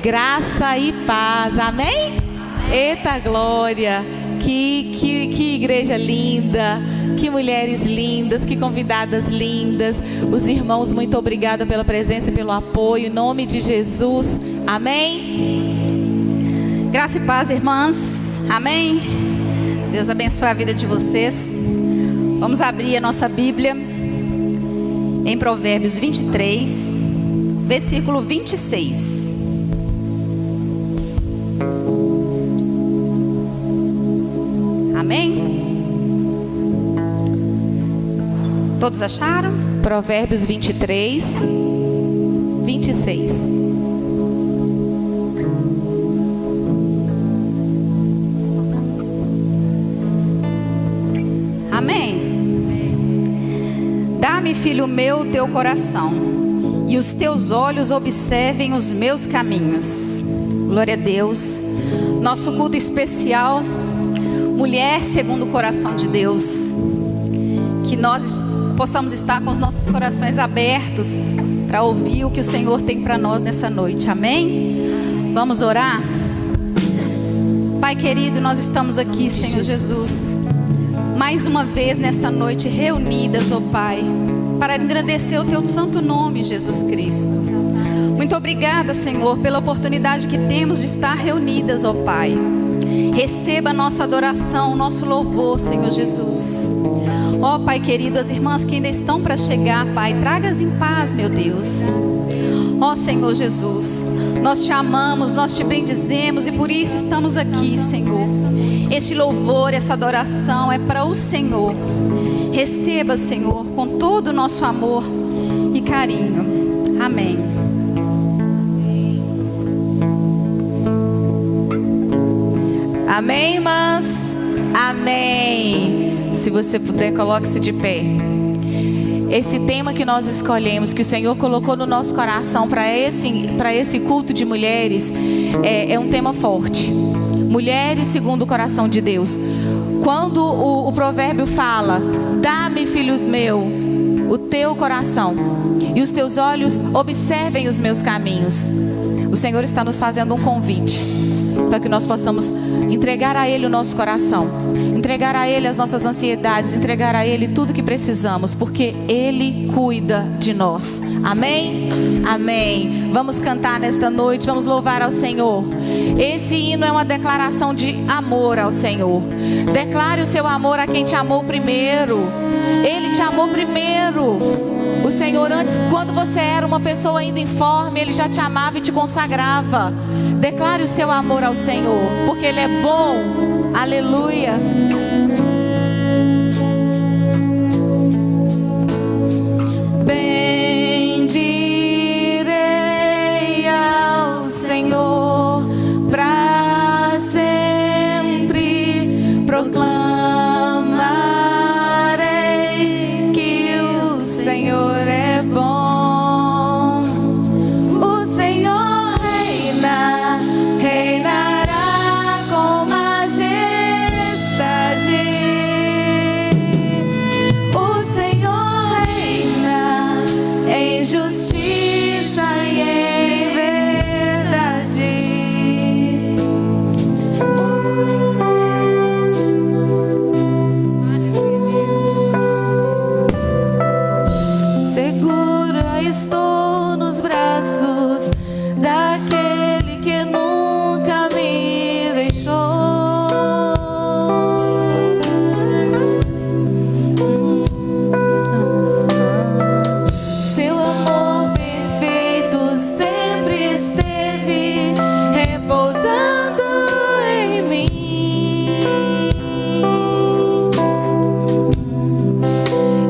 Graça e paz, amém? Eita glória, que igreja linda, que mulheres lindas, que convidadas lindas. Os irmãos, muito obrigada pela presença e pelo apoio, em nome de Jesus, amém? Graça e paz, irmãs, amém? Deus abençoe a vida de vocês. Vamos abrir a nossa Bíblia em Provérbios 23, versículo 26. Amém? Todos acharam? Provérbios 23, 26. Amém? Dá-me, filho meu, teu coração, e os teus olhos observem os meus caminhos. Glória a Deus. Nosso culto especial, mulher segundo o coração de Deus. Que nós possamos estar com os nossos corações abertos para ouvir o que o Senhor tem para nós nessa noite. Amém? Vamos orar? Pai querido, nós estamos aqui, Senhor Jesus, mais uma vez nesta noite reunidas, ó Pai, para agradecer o teu santo nome, Jesus Cristo. Muito obrigada, Senhor, pela oportunidade que temos de estar reunidas, ó Pai. Receba a nossa adoração, o nosso louvor, Senhor Jesus. Ó Pai querido, as irmãs que ainda estão para chegar, Pai, traga-as em paz, meu Deus. Ó Senhor Jesus, nós te amamos, nós te bendizemos e por isso estamos aqui, Senhor. Este louvor, essa adoração é para o Senhor. Receba, Senhor, com todo o nosso amor e carinho. Amém. Amém, irmãs? Amém. Se você puder, coloque-se de pé. Esse tema que nós escolhemos, que o Senhor colocou no nosso coração para esse culto de mulheres, é um tema forte. Mulheres segundo o coração de Deus. Quando o provérbio fala: dá-me, filho meu, o teu coração, e os teus olhos observem os meus caminhos. O Senhor está nos fazendo um convite para que nós possamos entregar a Ele o nosso coração, entregar a Ele as nossas ansiedades, entregar a Ele tudo que precisamos, porque Ele cuida de nós. Amém? Amém. Vamos cantar nesta noite, vamos louvar ao Senhor. Esse hino é uma declaração de amor ao Senhor. Declare o seu amor a quem te amou primeiro. Ele te amou primeiro. O Senhor, antes, quando você era uma pessoa ainda informe, Ele já te amava e te consagrava. Declare o seu amor ao Senhor, porque Ele é bom. Aleluia. Bendirei ao Senhor para sempre, proclamarei que o Senhor é bom. O Senhor reina, reinará com majestade. O Senhor reina em justiça e em verdade. Segura estou nos braços daquele que nunca me deixou. Seu amor perfeito sempre esteve repousando em mim.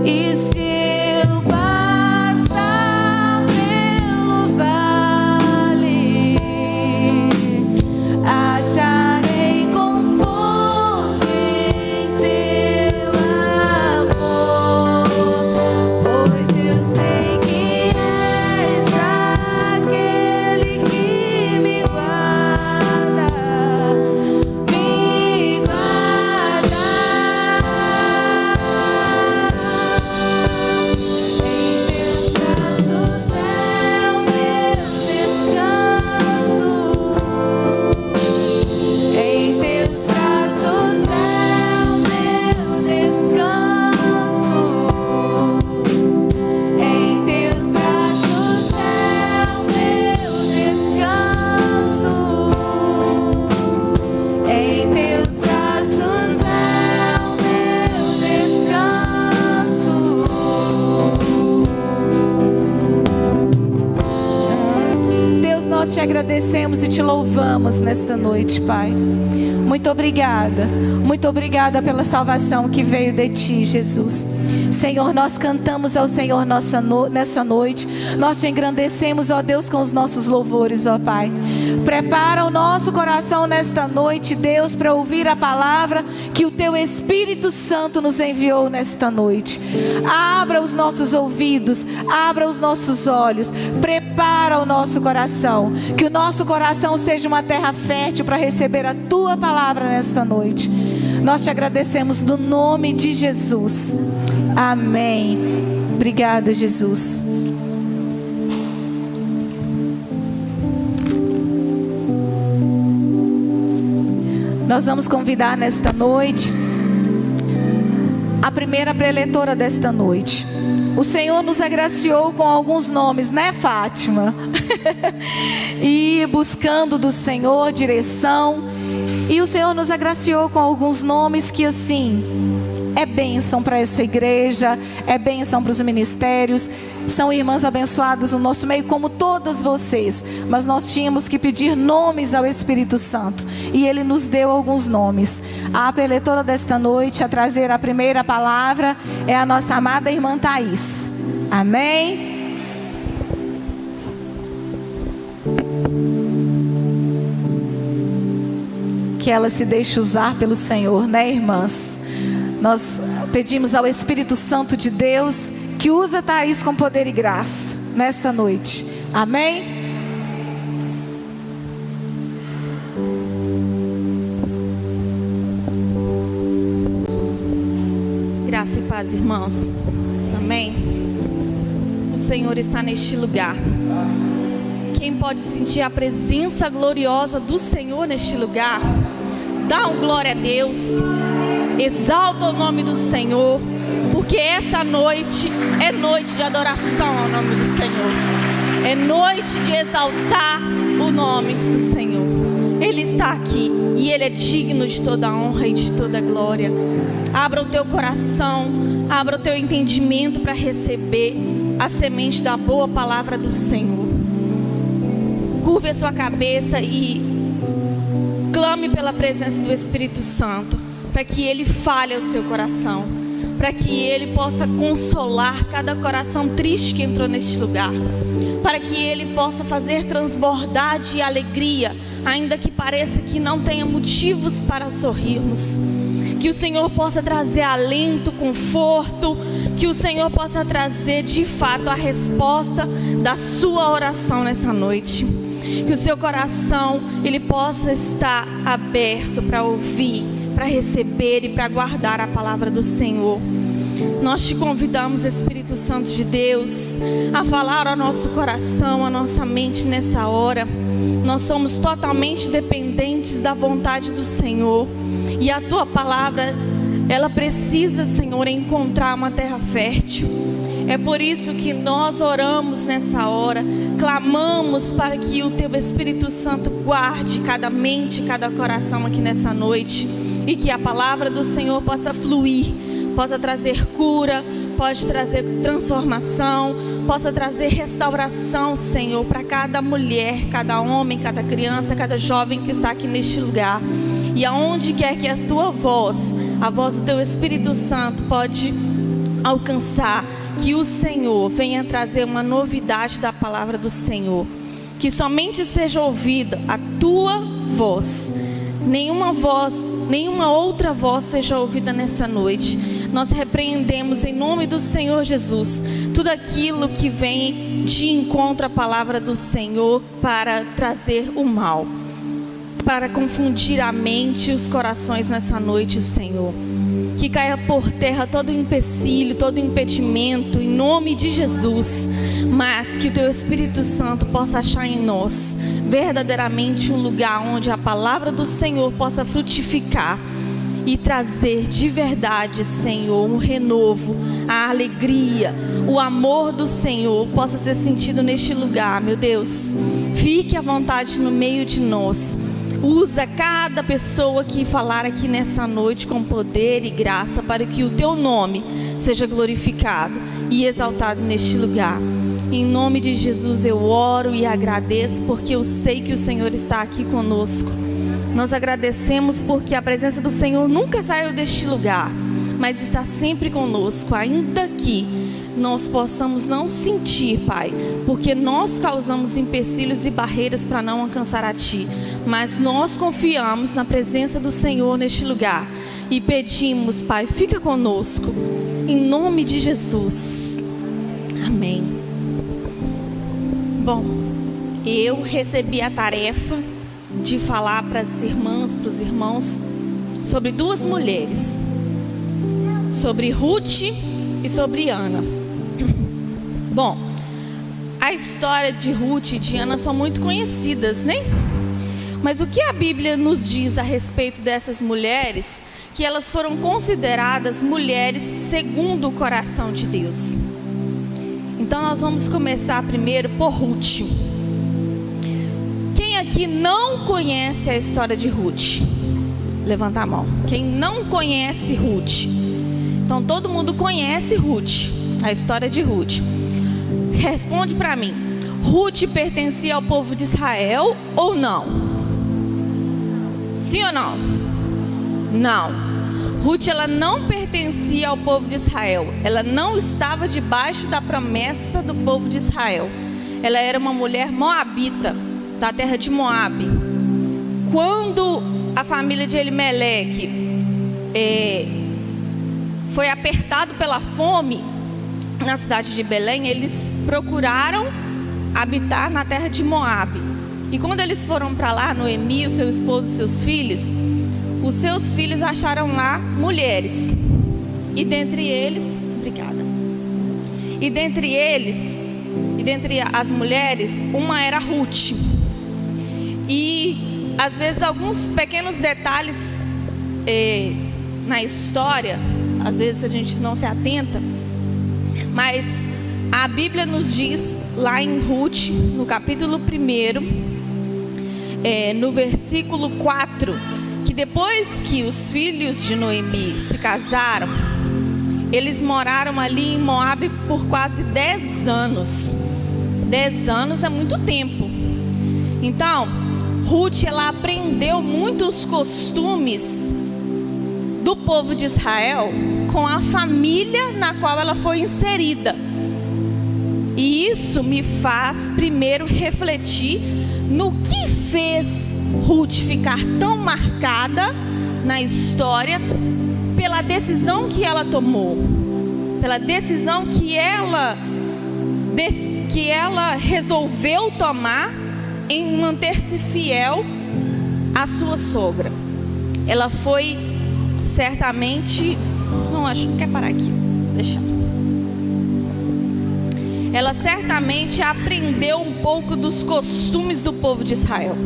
E se eu passar pelo vale, a agradecemos e te louvamos nesta noite, Pai. Muito obrigada pela salvação que veio de Ti, Jesus. Senhor, nós cantamos ao Senhor nessa noite. Nós te engrandecemos, ó Deus, com os nossos louvores, ó Pai. Prepara o nosso coração nesta noite, Deus, para ouvir a palavra que o Teu Espírito Santo nos enviou nesta noite. Abra os nossos ouvidos, abra os nossos olhos, prepara o nosso coração, que o nosso coração seja uma terra fértil para receber a Tua palavra nesta noite. Nós te agradecemos no nome de Jesus. Amém. Obrigada, Jesus. Nós vamos convidar nesta noite a primeira preletora desta noite. O Senhor nos agraciou com alguns nomes, né, Fátima? E buscando do Senhor direção. E o Senhor nos agraciou com alguns nomes que, assim, é bênção para essa igreja, é bênção para os ministérios. São irmãs abençoadas no nosso meio, como todas vocês. Mas nós tínhamos que pedir nomes ao Espírito Santo, e Ele nos deu alguns nomes. A preletora desta noite a trazer a primeira palavra é a nossa amada irmã Thaís. Amém? Que ela se deixe usar pelo Senhor, né, irmãs? Nós pedimos ao Espírito Santo de Deus que usa Thaís com poder e graça nesta noite. Amém? Graça e paz, irmãos. Amém? O Senhor está neste lugar. Quem pode sentir a presença gloriosa do Senhor neste lugar, dá um glória a Deus. Exalta o nome do Senhor, porque essa noite é noite de adoração ao nome do Senhor. É noite de exaltar o nome do Senhor. Ele está aqui e Ele é digno de toda honra e de toda glória. Abra o teu coração, abra o teu entendimento para receber a semente da boa palavra do Senhor. Curve a sua cabeça e clame pela presença do Espírito Santo, para que Ele fale ao seu coração, para que Ele possa consolar cada coração triste que entrou neste lugar, para que Ele possa fazer transbordar de alegria, ainda que pareça que não tenha motivos para sorrirmos. Que o Senhor possa trazer alento, conforto, que o Senhor possa trazer de fato a resposta da sua oração nessa noite. Que o seu coração ele possa estar aberto para ouvir, para receber e para guardar a palavra do Senhor. Nós te convidamos, Espírito Santo de Deus, a falar ao nosso coração, à nossa mente nessa hora. Nós somos totalmente dependentes da vontade do Senhor, e a tua palavra, ela precisa, Senhor, encontrar uma terra fértil. É por isso que nós oramos nessa hora, clamamos para que o teu Espírito Santo guarde cada mente, cada coração aqui nessa noite, e que a palavra do Senhor possa fluir, possa trazer cura, pode trazer transformação, possa trazer restauração, Senhor, para cada mulher, cada homem, cada criança, cada jovem que está aqui neste lugar. E aonde quer que a tua voz, a voz do teu Espírito Santo pode alcançar, que o Senhor venha trazer uma novidade da palavra do Senhor, que somente seja ouvida a tua voz, nenhuma outra voz seja ouvida nessa noite. Nós repreendemos em nome do Senhor Jesus tudo aquilo que vem de encontro à palavra do Senhor para trazer o mal, para confundir a mente e os corações nessa noite, Senhor. Que caia por terra todo empecilho, todo impedimento, em nome de Jesus. Mas que o teu Espírito Santo possa achar em nós verdadeiramente um lugar onde a palavra do Senhor possa frutificar e trazer de verdade, Senhor, um renovo, a alegria, o amor do Senhor possa ser sentido neste lugar, meu Deus. Fique à vontade no meio de nós. Usa cada pessoa que falar aqui nessa noite com poder e graça, para que o teu nome seja glorificado e exaltado neste lugar. Em nome de Jesus eu oro e agradeço, porque eu sei que o Senhor está aqui conosco. Nós agradecemos porque a presença do Senhor nunca saiu deste lugar, mas está sempre conosco, ainda que nós possamos não sentir, Pai, porque nós causamos empecilhos e barreiras para não alcançar a Ti, mas nós confiamos na presença do Senhor neste lugar e pedimos, Pai, fica conosco, em nome de Jesus, amém. Bom, eu recebi a tarefa de falar para as irmãs, para os irmãos, sobre duas mulheres, sobre Ruth e sobre Ana. Bom, a história de Ruth e de Ana são muito conhecidas, né? Mas o que a Bíblia nos diz a respeito dessas mulheres? Que elas foram consideradas mulheres segundo o coração de Deus. Então nós vamos começar primeiro por Ruth. Quem aqui não conhece a história de Ruth? Levanta a mão. Quem não conhece Ruth? Então todo mundo conhece Ruth, a história de Ruth. Responde para mim. Ruth pertencia ao povo de Israel ou não? Sim ou não? Não. Ruth, ela não pertencia ao povo de Israel. Ela não estava debaixo da promessa do povo de Israel. Ela era uma mulher moabita, da terra de Moabe. Quando a família de Elimeleque foi apertado pela fome na cidade de Belém, eles procuraram habitar na terra de Moabe. E quando eles foram para lá, Noemi, o seu esposo e seus filhos, os seus filhos acharam lá mulheres. E dentre eles, obrigada. E dentre as mulheres, uma era Ruth. E às vezes alguns pequenos detalhes na história, às vezes a gente não se atenta, mas a Bíblia nos diz lá em Ruth, no capítulo 1, no versículo 4, que depois que os filhos de Noemi se casaram, eles moraram ali em Moabe por quase 10 anos. 10 anos é muito tempo. Então, Ruth, ela aprendeu muitos costumes do povo de Israel com a família na qual ela foi inserida. E isso me faz primeiro refletir no que fez Ruth ficar tão marcada na história pela decisão que ela tomou, pela decisão que ela resolveu tomar em manter-se fiel à sua sogra. Ela foi certamente, não quer parar aqui, deixa. Ela certamente aprendeu um pouco dos costumes do povo de Israel.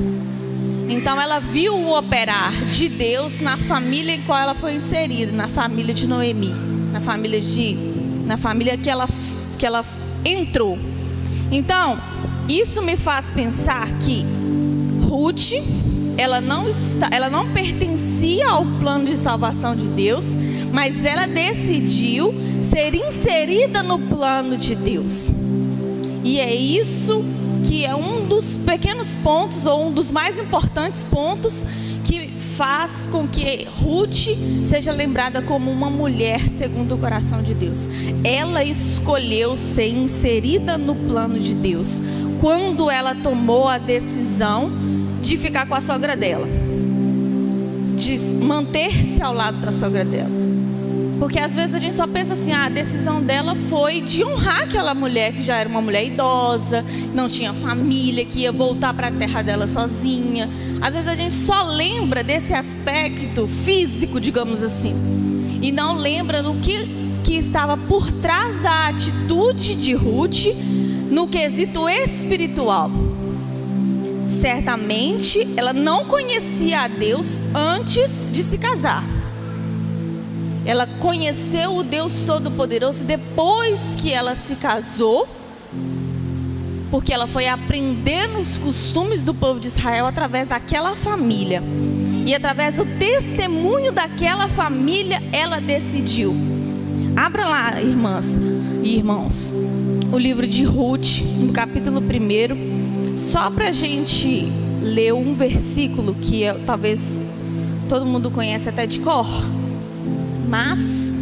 Então ela viu o operar de Deus na família em qual ela foi inserida, na família de Noemi, na família que ela entrou. Então, isso me faz pensar que Ruth, ela não pertencia ao plano de salvação de Deus, mas ela decidiu ser inserida no plano de Deus. E é isso que é um dos pequenos pontos, ou um dos mais importantes pontos, que faz com que Ruth seja lembrada como uma mulher segundo o coração de Deus. Ela escolheu ser inserida no plano de Deus quando ela tomou a decisão de ficar com a sogra dela, de manter-se ao lado da sogra dela. Porque às vezes a gente só pensa assim, a decisão dela foi de honrar aquela mulher que já era uma mulher idosa, não tinha família, que ia voltar para a terra dela sozinha. Às vezes a gente só lembra desse aspecto físico, digamos assim, e não lembra do que estava por trás da atitude de Ruth no quesito espiritual. Certamente ela não conhecia a Deus antes de se casar. Ela conheceu o Deus Todo-Poderoso depois que ela se casou, porque ela foi aprender os costumes do povo de Israel através daquela família. E através do testemunho daquela família, ela decidiu. Abra lá, irmãs e irmãos, o livro de Ruth, no capítulo 1, só para a gente ler um versículo que talvez todo mundo conhece até de cor, mas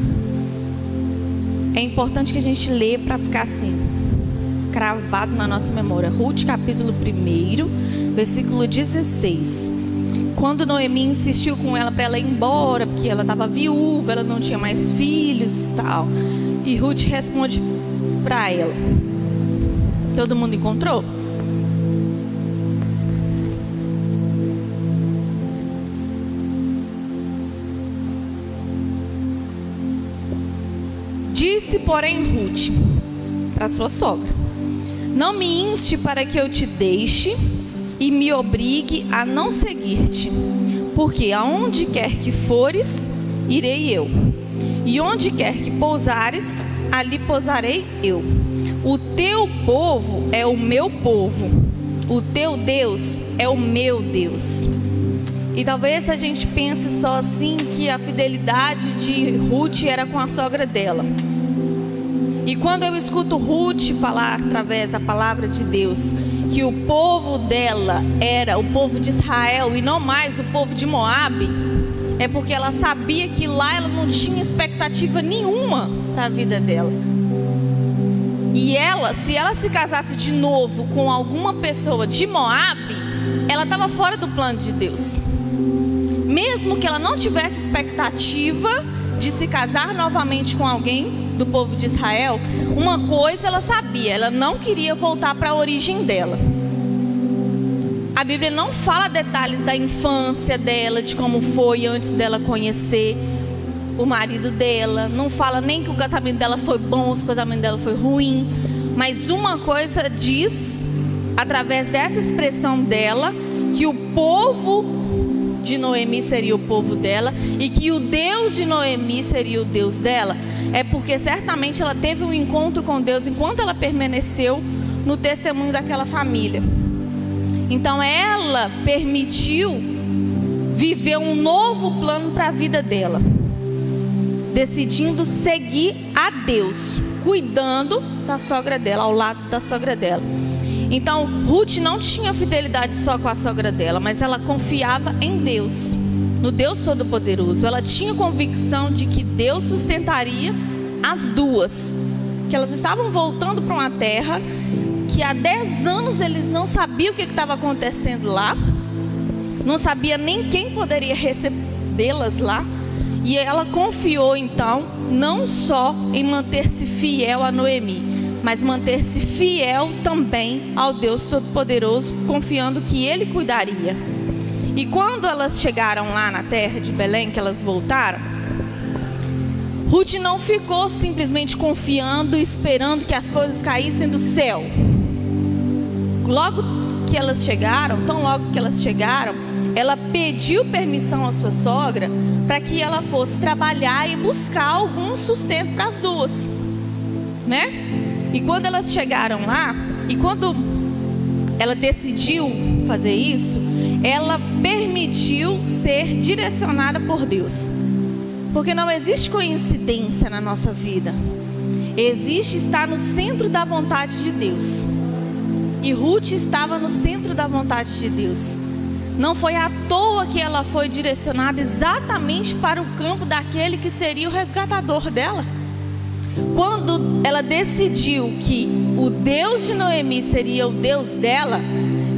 é importante que a gente lê para ficar assim, cravado na nossa memória. Ruth, capítulo 1, versículo 16. Quando Noemi insistiu com ela para ela ir embora, porque ela estava viúva, ela não tinha mais filhos e tal, e Ruth responde para ela. Todo mundo encontrou? Disse, porém, Ruth para sua sogra: não me inste para que eu te deixe e me obrigue a não seguir-te, porque aonde quer que fores, irei eu, e onde quer que pousares, ali pousarei eu. O teu povo é o meu povo, o teu Deus é o meu Deus. E talvez a gente pense só assim, que a fidelidade de Ruth era com a sogra dela. E quando eu escuto Ruth falar através da palavra de Deus que o povo dela era o povo de Israel e não mais o povo de Moabe, é porque ela sabia que lá ela não tinha expectativa nenhuma para a vida dela. E ela, se ela se casasse de novo com alguma pessoa de Moabe, ela estava fora do plano de Deus. Mesmo que ela não tivesse expectativa de se casar novamente com alguém do povo de Israel, uma coisa ela sabia: ela não queria voltar para a origem dela. A Bíblia não fala detalhes da infância dela, de como foi antes dela conhecer o marido dela, não fala nem que o casamento dela foi bom, se o casamento dela foi ruim, mas uma coisa diz, através dessa expressão dela, que o povo de Noemi seria o povo dela e que o Deus de Noemi seria o Deus dela. É porque certamente ela teve um encontro com Deus enquanto ela permaneceu no testemunho daquela família. Então ela permitiu viver um novo plano para a vida dela, decidindo seguir a Deus, cuidando da sogra dela, ao lado da sogra dela. Então Ruth não tinha fidelidade só com a sogra dela, mas ela confiava em Deus, no Deus Todo-Poderoso. Ela tinha convicção de que Deus sustentaria as duas, que elas estavam voltando para uma terra que há 10 anos eles não sabiam o que estava acontecendo lá, não sabia nem quem poderia recebê-las lá. E ela confiou então não só em manter-se fiel a Noemi, mas manter-se fiel também ao Deus Todo-Poderoso, confiando que Ele cuidaria. E quando elas chegaram lá na terra de Belém, que elas voltaram, Ruth não ficou simplesmente confiando e esperando que as coisas caíssem do céu. Logo que elas chegaram, tão logo que elas chegaram, ela pediu permissão à sua sogra para que ela fosse trabalhar e buscar algum sustento para as duas, né? E quando elas chegaram lá, e quando ela decidiu fazer isso, ela permitiu ser direcionada por Deus. Porque não existe coincidência na nossa vida. Existe estar no centro da vontade de Deus. E Ruth estava no centro da vontade de Deus. Não foi à toa que ela foi direcionada exatamente para o campo daquele que seria o resgatador dela. Quando ela decidiu que o Deus de Noemi seria o Deus dela,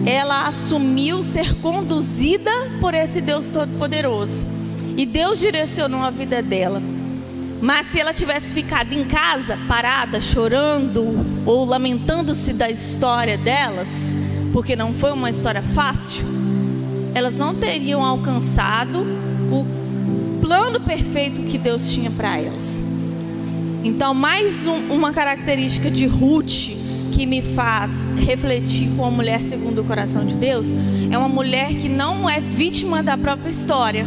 ela assumiu ser conduzida por esse Deus Todo-Poderoso. E Deus direcionou a vida dela. Mas se ela tivesse ficado em casa, parada, chorando ou lamentando-se da história delas, porque não foi uma história fácil, elas não teriam alcançado o plano perfeito que Deus tinha para elas. Então, mais uma característica de Ruth que me faz refletir com a mulher segundo o coração de Deus, é uma mulher que não é vítima da própria história.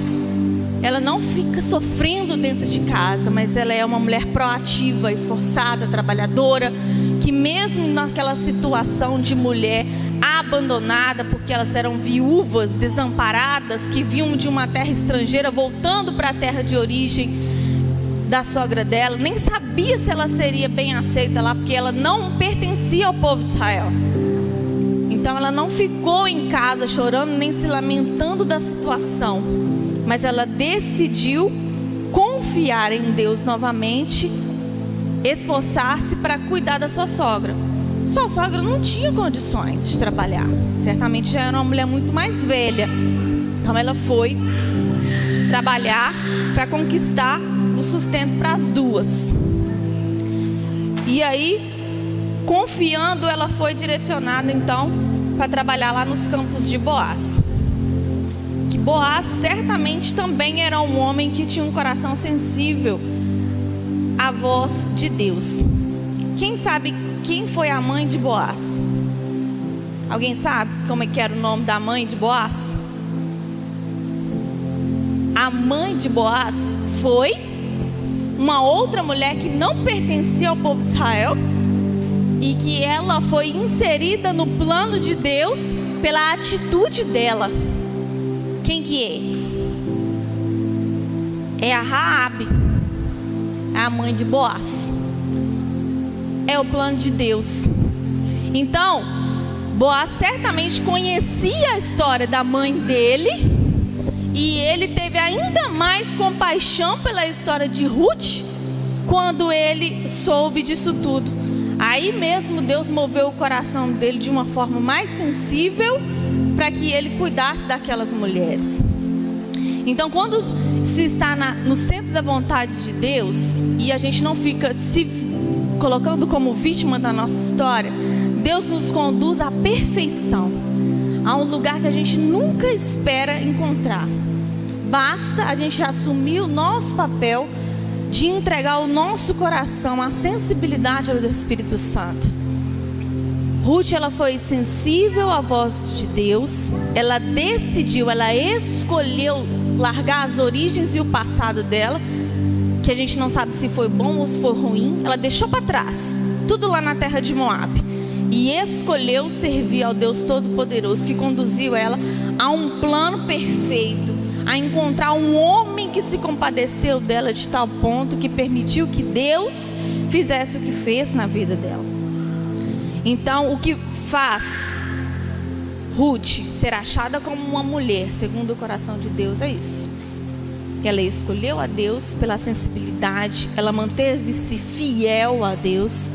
Ela não fica sofrendo dentro de casa, mas ela é uma mulher proativa, esforçada, trabalhadora, que mesmo naquela situação de mulher abandonada, porque elas eram viúvas, desamparadas, que vinham de uma terra estrangeira, voltando para a terra de origem da sogra dela, nem sabia se ela seria bem aceita lá, porque ela não pertencia ao povo de Israel. Então ela não ficou em casa chorando nem se lamentando da situação, mas ela decidiu confiar em Deus novamente, esforçar-se para cuidar da sua sogra. Sua sogra não tinha condições de trabalhar, certamente já era uma mulher muito mais velha. Então ela foi trabalhar para conquistar o sustento para as duas. E aí, confiando, ela foi direcionada então para trabalhar lá nos campos de Boaz. Que Boaz certamente também era um homem que tinha um coração sensível à voz de Deus. Quem sabe quem foi a mãe de Boaz? Alguém sabe como é que era o nome da mãe de Boaz? A mãe de Boaz foi uma outra mulher que não pertencia ao povo de Israel e que ela foi inserida no plano de Deus pela atitude dela. Quem que é? É a Raabe, a mãe de Boaz. É o plano de Deus. Então, Boaz certamente conhecia a história da mãe dele, e ele teve ainda mais compaixão pela história de Ruth quando ele soube disso tudo. Aí mesmo Deus moveu o coração dele de uma forma mais sensível para que ele cuidasse daquelas mulheres. Então, quando se está no centro da vontade de Deus e a gente não fica se colocando como vítima da nossa história, Deus nos conduz à perfeição, a um lugar que a gente nunca espera encontrar. Basta a gente assumir o nosso papel de entregar o nosso coração à sensibilidade do Espírito Santo. Ruth, ela foi sensível à voz de Deus. Ela decidiu, ela escolheu largar as origens e o passado dela, que a gente não sabe se foi bom ou se foi ruim. Ela deixou para trás tudo lá na terra de Moabe e escolheu servir ao Deus Todo-Poderoso, que conduziu ela a um plano perfeito, a encontrar um homem que se compadeceu dela de tal ponto que permitiu que Deus fizesse o que fez na vida dela. Então, o que faz Ruth ser achada como uma mulher segundo o coração de Deus é isso. Ela escolheu a Deus pela sensibilidade, ela manteve-se fiel a Deus,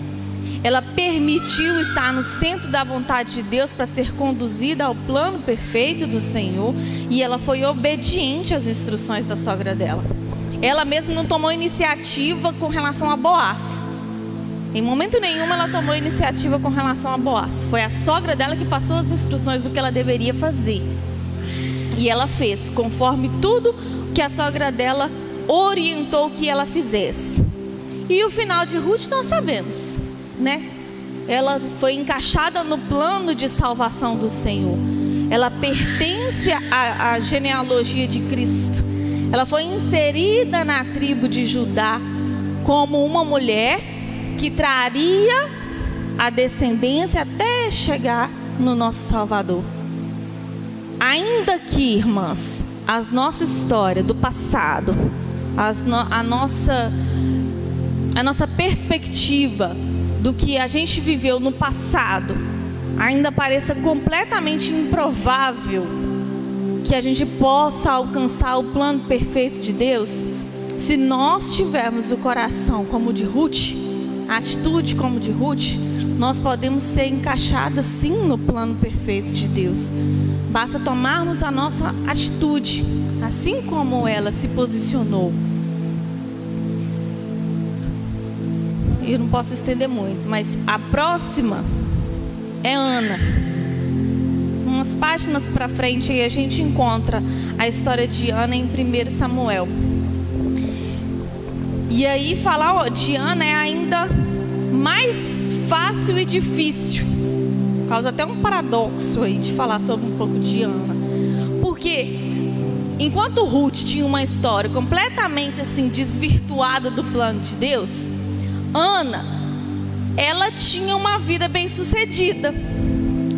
ela permitiu estar no centro da vontade de Deus para ser conduzida ao plano perfeito do Senhor, e ela foi obediente às instruções da sogra dela. Ela mesma não tomou iniciativa com relação a Boaz. Em momento nenhum ela tomou iniciativa com relação a Boaz. Foi a sogra dela que passou as instruções do que ela deveria fazer. E ela fez conforme tudo que a sogra dela orientou que ela fizesse. E o final de Ruth nós sabemos, né? Ela foi encaixada no plano de salvação do Senhor. Ela pertence à genealogia de Cristo. Ela foi inserida na tribo de Judá como uma mulher que traria a descendência até chegar no nosso Salvador. Ainda que, irmãs, a nossa história do passado, a nossa perspectiva do que a gente viveu no passado ainda pareça completamente improvável que a gente possa alcançar o plano perfeito de Deus, se nós tivermos o coração como o de Ruth, a atitude como de Ruth, nós podemos ser encaixadas sim no plano perfeito de Deus. Basta tomarmos a nossa atitude, assim como ela se posicionou. Eu não posso estender muito, mas a próxima é Ana. Umas páginas para frente aí a gente encontra a história de Ana em 1 Samuel. E aí falar de Ana é ainda mais fácil e difícil. Causa até um paradoxo aí de falar sobre um pouco de Ana. Porque enquanto Ruth tinha uma história completamente assim desvirtuada do plano de Deus, Ana, ela tinha uma vida bem sucedida.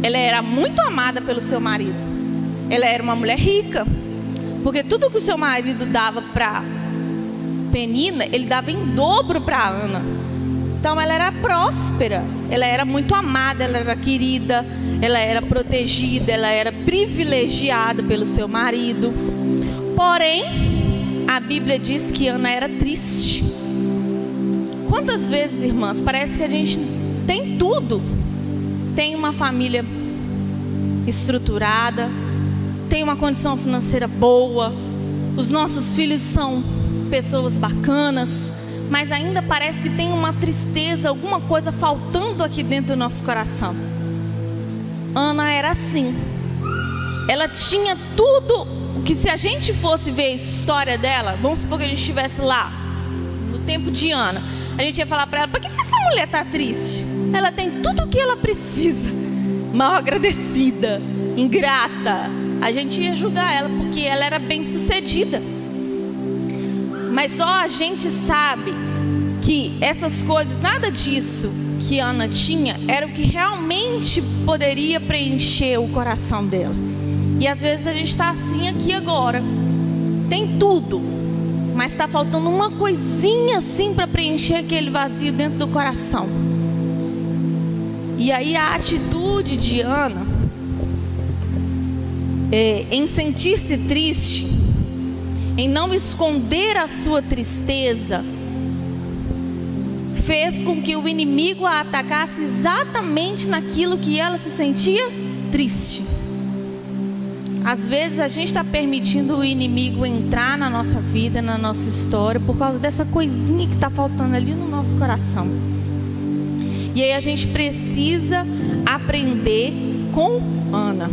Ela era muito amada pelo seu marido. Ela era uma mulher rica, porque tudo que o seu marido dava para Penina, ele dava em dobro para Ana. Então ela era próspera, ela era muito amada, ela era querida, ela era protegida, ela era privilegiada pelo seu marido. Porém, a Bíblia diz que Ana era triste. Quantas vezes, irmãs, parece que a gente tem tudo. Tem uma família estruturada, tem uma condição financeira boa, os nossos filhos são pessoas bacanas, mas ainda parece que tem uma tristeza, alguma coisa faltando aqui dentro do nosso coração. Ana era assim. Ela tinha tudo que, se a gente fosse ver a história dela, vamos supor que a gente estivesse lá no tempo de Ana, a gente ia falar para ela: por que essa mulher está triste? Ela tem tudo o que ela precisa. Mal agradecida, ingrata. A gente ia julgar ela porque ela era bem sucedida. Mas só a gente sabe que essas coisas, nada disso que Ana tinha era o que realmente poderia preencher o coração dela. E às vezes a gente está assim aqui agora, tem tudo, mas está faltando uma coisinha assim para preencher aquele vazio dentro do coração. E aí a atitude de Ana em sentir-se triste, em não esconder a sua tristeza, fez com que o inimigo a atacasse exatamente naquilo que ela se sentia triste. Às vezes a gente está permitindo o inimigo entrar na nossa vida, na nossa história, por causa dessa coisinha que está faltando ali no nosso coração. E aí a gente precisa aprender com Ana.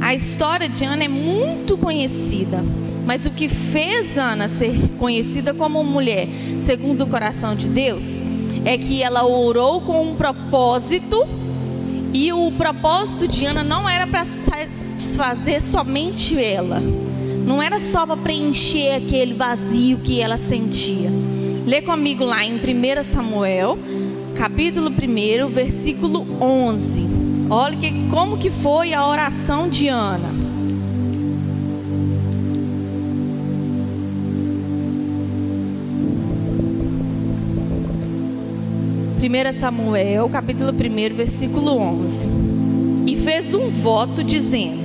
A história de Ana é muito conhecida, mas o que fez Ana ser conhecida como mulher segundo o coração de Deus é que ela orou com um propósito. E o propósito de Ana não era para satisfazer somente ela, não era só para preencher aquele vazio que ela sentia. Lê comigo lá em 1 Samuel, capítulo 1, versículo 11. Olha como que foi a oração de Ana. Primeira Samuel, capítulo 1, versículo 11. E fez um voto dizendo: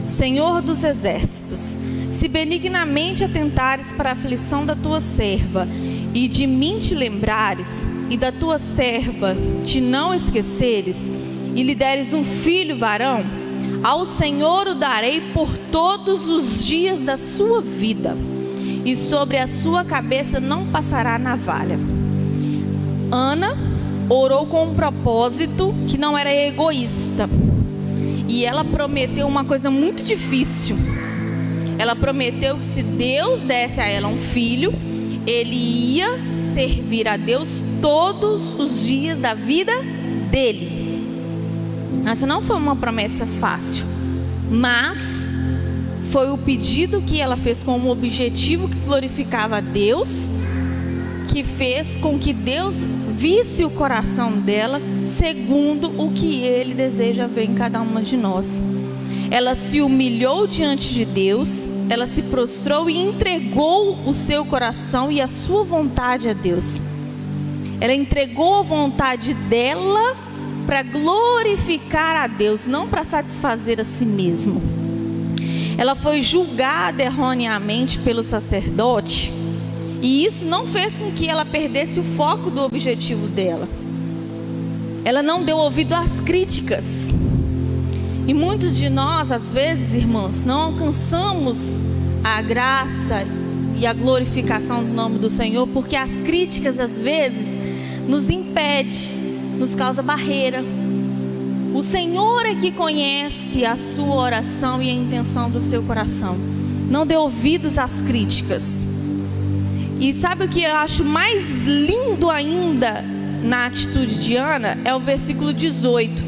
Senhor dos exércitos, se benignamente atentares para a aflição da tua serva, e de mim te lembrares, e da tua serva te não esqueceres, e lhe deres um filho varão, ao Senhor o darei por todos os dias da sua vida, e sobre a sua cabeça não passará navalha. Ana orou com um propósito que não era egoísta. E ela prometeu uma coisa muito difícil. Ela prometeu que se Deus desse a ela um filho, ele ia servir a Deus todos os dias da vida dele. Essa não foi uma promessa fácil, mas foi o pedido que ela fez com um objetivo que glorificava a Deus, que fez com que Deus visse o coração dela segundo o que Ele deseja ver em cada uma de nós. Ela se humilhou diante de Deus, ela se prostrou e entregou o seu coração e a sua vontade a Deus. Ela entregou a vontade dela para glorificar a Deus, não para satisfazer a si mesma. Ela foi julgada erroneamente pelo sacerdote, e isso não fez com que ela perdesse o foco do objetivo dela. Ela não deu ouvido às críticas. E muitos de nós, às vezes, irmãos, não alcançamos a graça e a glorificação do nome do Senhor, porque as críticas, às vezes, nos impedem, nos causa barreira. O Senhor é que conhece a sua oração e a intenção do seu coração. Não dê ouvidos às críticas. E sabe o que eu acho mais lindo ainda na atitude de Ana? É o versículo 18.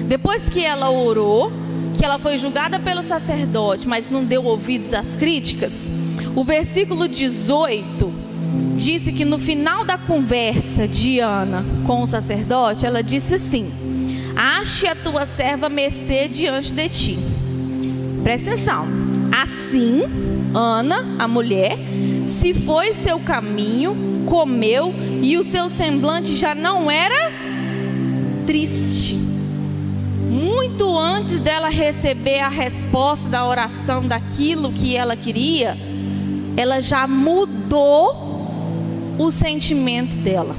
Depois que ela orou, que ela foi julgada pelo sacerdote, mas não deu ouvidos às críticas, o versículo 18 disse que no final da conversa de Ana com o sacerdote, ela disse assim: ache a tua serva mercê diante de ti. Presta atenção. Assim Ana, a mulher, se foi seu caminho, comeu, e o seu semblante já não era triste. Muito antes dela receber a resposta da oração, daquilo que ela queria, ela já mudou o sentimento dela.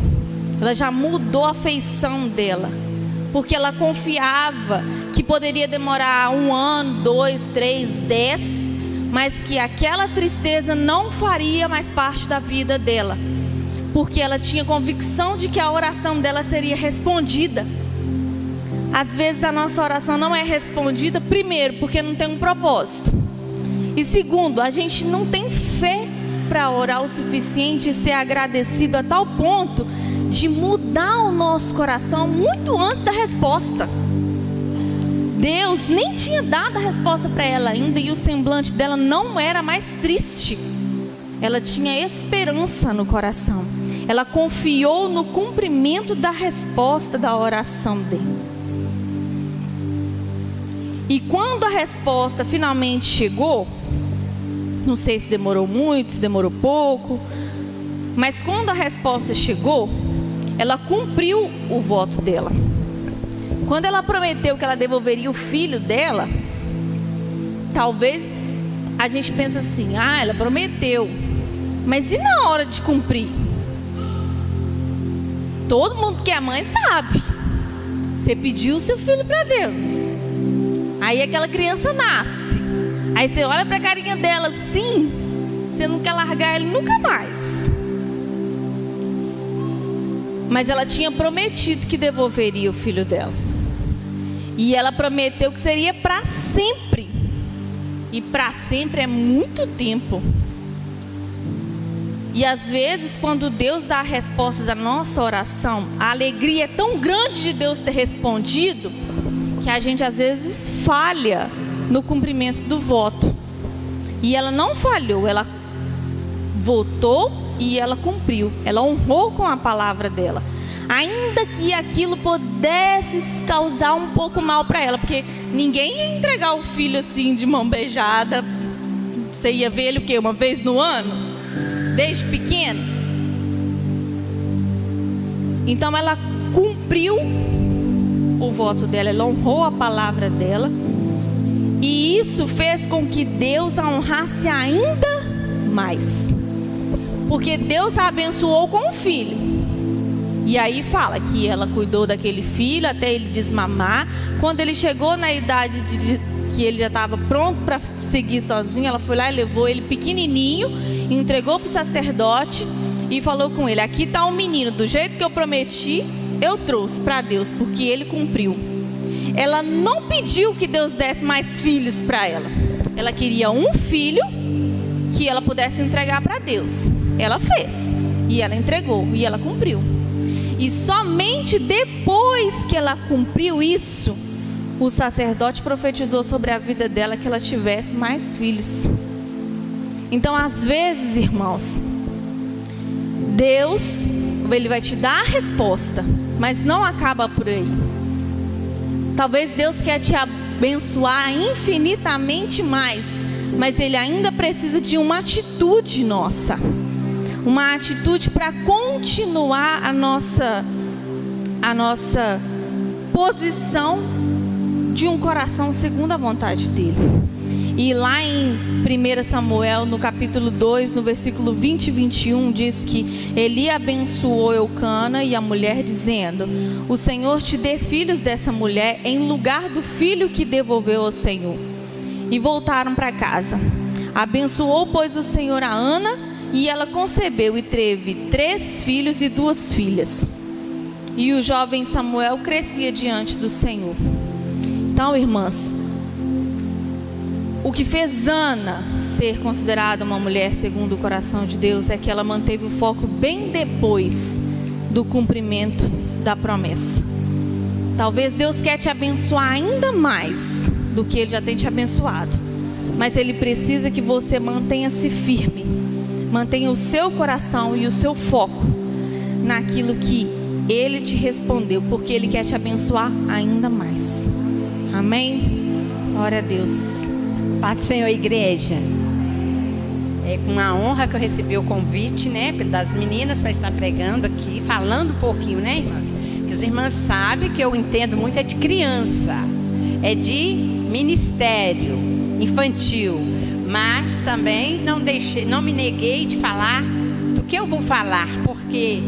Ela já mudou a feição dela. Porque ela confiava que poderia demorar 1 ano, 2, 3, 10, mas que aquela tristeza não faria mais parte da vida dela. Porque ela tinha convicção de que a oração dela seria respondida. Às vezes a nossa oração não é respondida, primeiro, porque não tem um propósito. E segundo, a gente não tem fé para orar o suficiente e ser agradecido a tal ponto de mudar o nosso coração muito antes da resposta. Deus nem tinha dado a resposta para ela ainda, e o semblante dela não era mais triste. Ela tinha esperança no coração. Ela confiou no cumprimento da resposta da oração dele. E quando a resposta finalmente chegou, não sei se demorou muito, se demorou pouco, mas quando a resposta chegou, ela cumpriu o voto dela. Quando ela prometeu que ela devolveria o filho dela, talvez a gente pense assim: ah, ela prometeu, mas e na hora de cumprir? Todo mundo que é mãe sabe. Você pediu o seu filho para Deus, aí aquela criança nasce, aí você olha para a carinha dela assim, você não quer largar ele nunca mais. Mas ela tinha prometido que devolveria o filho dela. E ela prometeu que seria para sempre. E para sempre é muito tempo. E às vezes, quando Deus dá a resposta da nossa oração, a alegria é tão grande de Deus ter respondido, que a gente às vezes falha no cumprimento do voto. E ela não falhou, ela votou e ela cumpriu. Ela honrou com a palavra dela. Ainda que aquilo pudesse causar um pouco mal para ela, porque ninguém ia entregar o filho assim de mão beijada. Você ia ver ele o quê? Uma vez no ano? Desde pequeno? Então ela cumpriu o voto dela, ela honrou a palavra dela. E isso fez com que Deus a honrasse ainda mais. Porque Deus a abençoou com um filho. E aí fala que ela cuidou daquele filho até ele desmamar. Quando ele chegou na idade que ele já estava pronto para seguir sozinho, ela foi lá e levou ele pequenininho, entregou para o sacerdote e falou com ele: aqui está um menino, do jeito que eu prometi, eu trouxe para Deus, porque ele cumpriu. Ela não pediu que Deus desse mais filhos para ela. Ela queria um filho que ela pudesse entregar para Deus. Ela fez, e ela entregou, e ela cumpriu. E somente depois que ela cumpriu isso, o sacerdote profetizou sobre a vida dela que ela tivesse mais filhos. Então, às vezes, irmãos, Deus, Ele vai te dar a resposta, mas não acaba por aí. Talvez Deus quer te abençoar infinitamente mais, mas Ele ainda precisa de uma atitude nossa. Uma atitude para continuar a nossa posição de um coração segundo a vontade dele. E lá em 1 Samuel, no capítulo 2, no versículo 20 e 21, diz que Eli abençoou Eucana e a mulher, dizendo: o Senhor te dê filhos dessa mulher em lugar do filho que devolveu ao Senhor. E voltaram para casa. Abençoou, pois, o Senhor a Ana, e ela concebeu e teve 3 filhos e 2 filhas. E o jovem Samuel crescia diante do Senhor. Então, irmãs, o que fez Ana ser considerada uma mulher segundo o coração de Deus é que ela manteve o foco bem depois do cumprimento da promessa. Talvez Deus quer te abençoar ainda mais do que Ele já tem te abençoado, mas Ele precisa que você mantenha-se firme, mantenha o seu coração e o seu foco naquilo que Ele te respondeu, porque Ele quer te abençoar ainda mais. Amém? Glória a Deus. Paz do Senhor, igreja. É com uma honra que eu recebi o convite, né, das meninas para estar pregando aqui, falando um pouquinho, né, irmãs? Que as irmãs sabem que eu entendo muito é de criança, é de ministério infantil, mas também não me neguei de falar do que eu vou falar, porque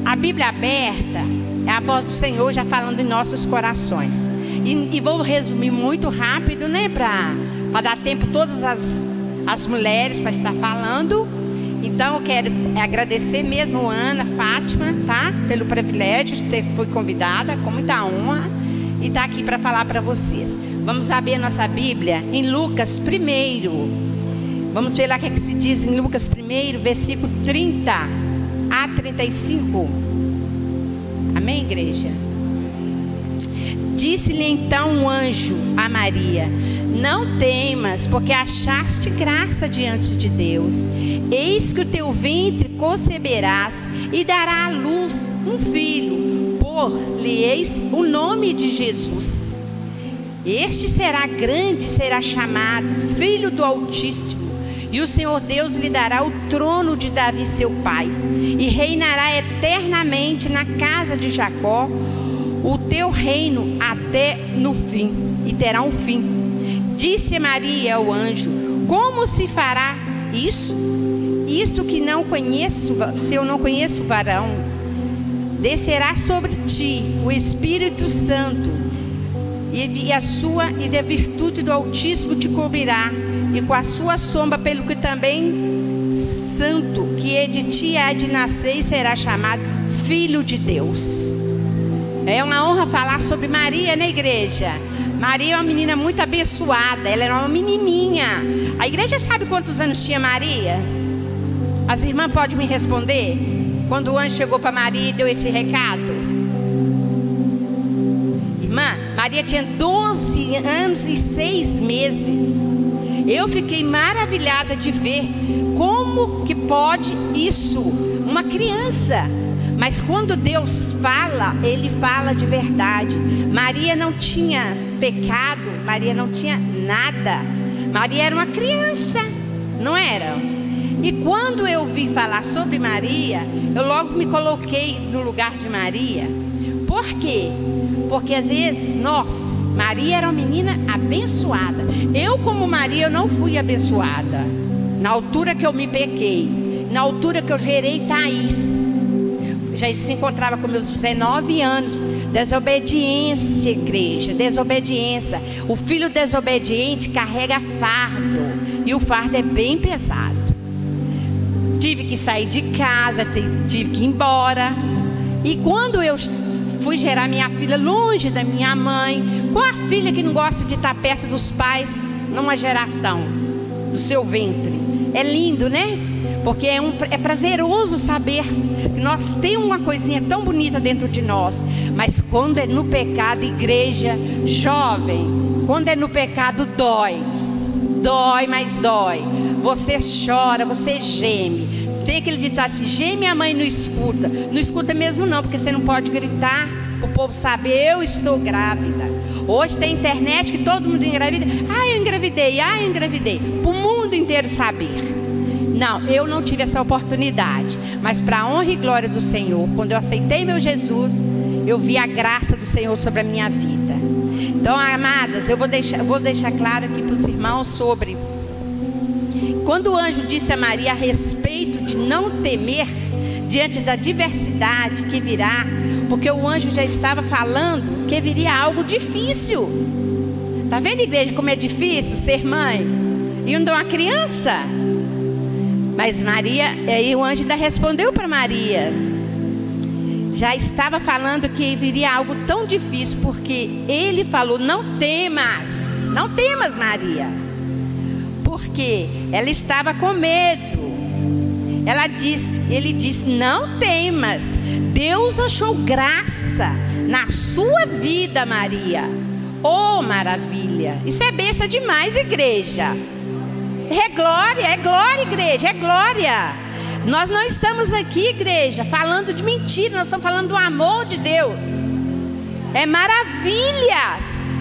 a Bíblia aberta é a voz do Senhor já falando em nossos corações. E vou resumir muito rápido, né, para dar tempo todas as mulheres para estar falando. Então eu quero agradecer mesmo Ana, Fátima, tá? Pelo privilégio de ter fui convidada, com muita honra, e estar aqui para falar para vocês. Vamos abrir a nossa Bíblia em Lucas 1. Vamos ver lá o que se diz em Lucas 1, versículo 30 a 35. Amém, igreja? Disse-lhe então o anjo a Maria: não temas, porque achaste graça diante de Deus. Eis que o teu ventre conceberás e dará à luz um filho. Por-lhe-eis o nome de Jesus. Este será grande, será chamado Filho do Altíssimo. E o Senhor Deus lhe dará o trono de Davi seu pai, e reinará eternamente na casa de Jacó, o teu reino até no fim, e terá um fim. Disse Maria ao anjo: como se fará isso? Isto que não conheço, se eu não conheço o varão. Descerá sobre ti o Espírito Santo, e da virtude do Altíssimo te cobrirá, e com a sua sombra, pelo que também santo que é de ti há de nascer, e será chamado Filho de Deus. É uma honra falar sobre Maria na igreja. Maria é uma menina muito abençoada. Ela era uma menininha. A igreja sabe quantos anos tinha Maria? As irmãs podem me responder? Quando o anjo chegou para Maria e deu esse recado. Irmã, Maria tinha 12 anos e 6 meses. Eu fiquei maravilhada de ver como que pode isso, uma criança. Mas quando Deus fala, Ele fala de verdade. Maria não tinha pecado, Maria não tinha nada. Maria era uma criança, não era? E quando eu vi falar sobre Maria, eu logo me coloquei no lugar de Maria. Por quê? Porque às vezes Maria era uma menina abençoada. Eu, como Maria, eu não fui abençoada. Na altura que eu me pequei, na altura que eu gerei Thaís, já se encontrava com meus 19 anos. Desobediência, igreja, desobediência. O filho desobediente carrega fardo, e o fardo é bem pesado. Tive que sair de casa, tive que ir embora. E quando eu fui gerar minha filha longe da minha mãe, qual a filha que não gosta de estar perto dos pais numa geração do seu ventre? É lindo, né? Porque é prazeroso saber que nós temos uma coisinha tão bonita dentro de nós. Mas quando é no pecado, igreja, jovem, quando é no pecado dói. Dói, mas dói. Você chora, você geme. Tem aquele ditado assim: geme a mãe não escuta. Não escuta mesmo não, porque você não pode gritar para o povo saber: eu estou grávida. Hoje tem internet que todo mundo engravida. Eu engravidei, eu engravidei. Para o mundo inteiro saber. Não, eu não tive essa oportunidade. Mas para a honra e glória do Senhor, quando eu aceitei meu Jesus, eu vi a graça do Senhor sobre a minha vida. Então, amadas, eu vou deixar claro aqui para os irmãos sobre... Quando o anjo disse a Maria a respeito de não temer diante da diversidade que virá, porque o anjo já estava falando que viria algo difícil. Está vendo, igreja, como é difícil ser mãe e ainda uma criança? Mas Maria, aí o anjo ainda respondeu para Maria. Já estava falando que viria algo tão difícil, porque ele falou: não temas, Maria. Porque ela estava com medo. Ele disse: não temas, Deus achou graça na sua vida, Maria. Oh, maravilha! Isso é bênção demais, igreja. É glória, igreja, é glória. Nós não estamos aqui, igreja, falando de mentira, nós estamos falando do amor de Deus. É maravilhas.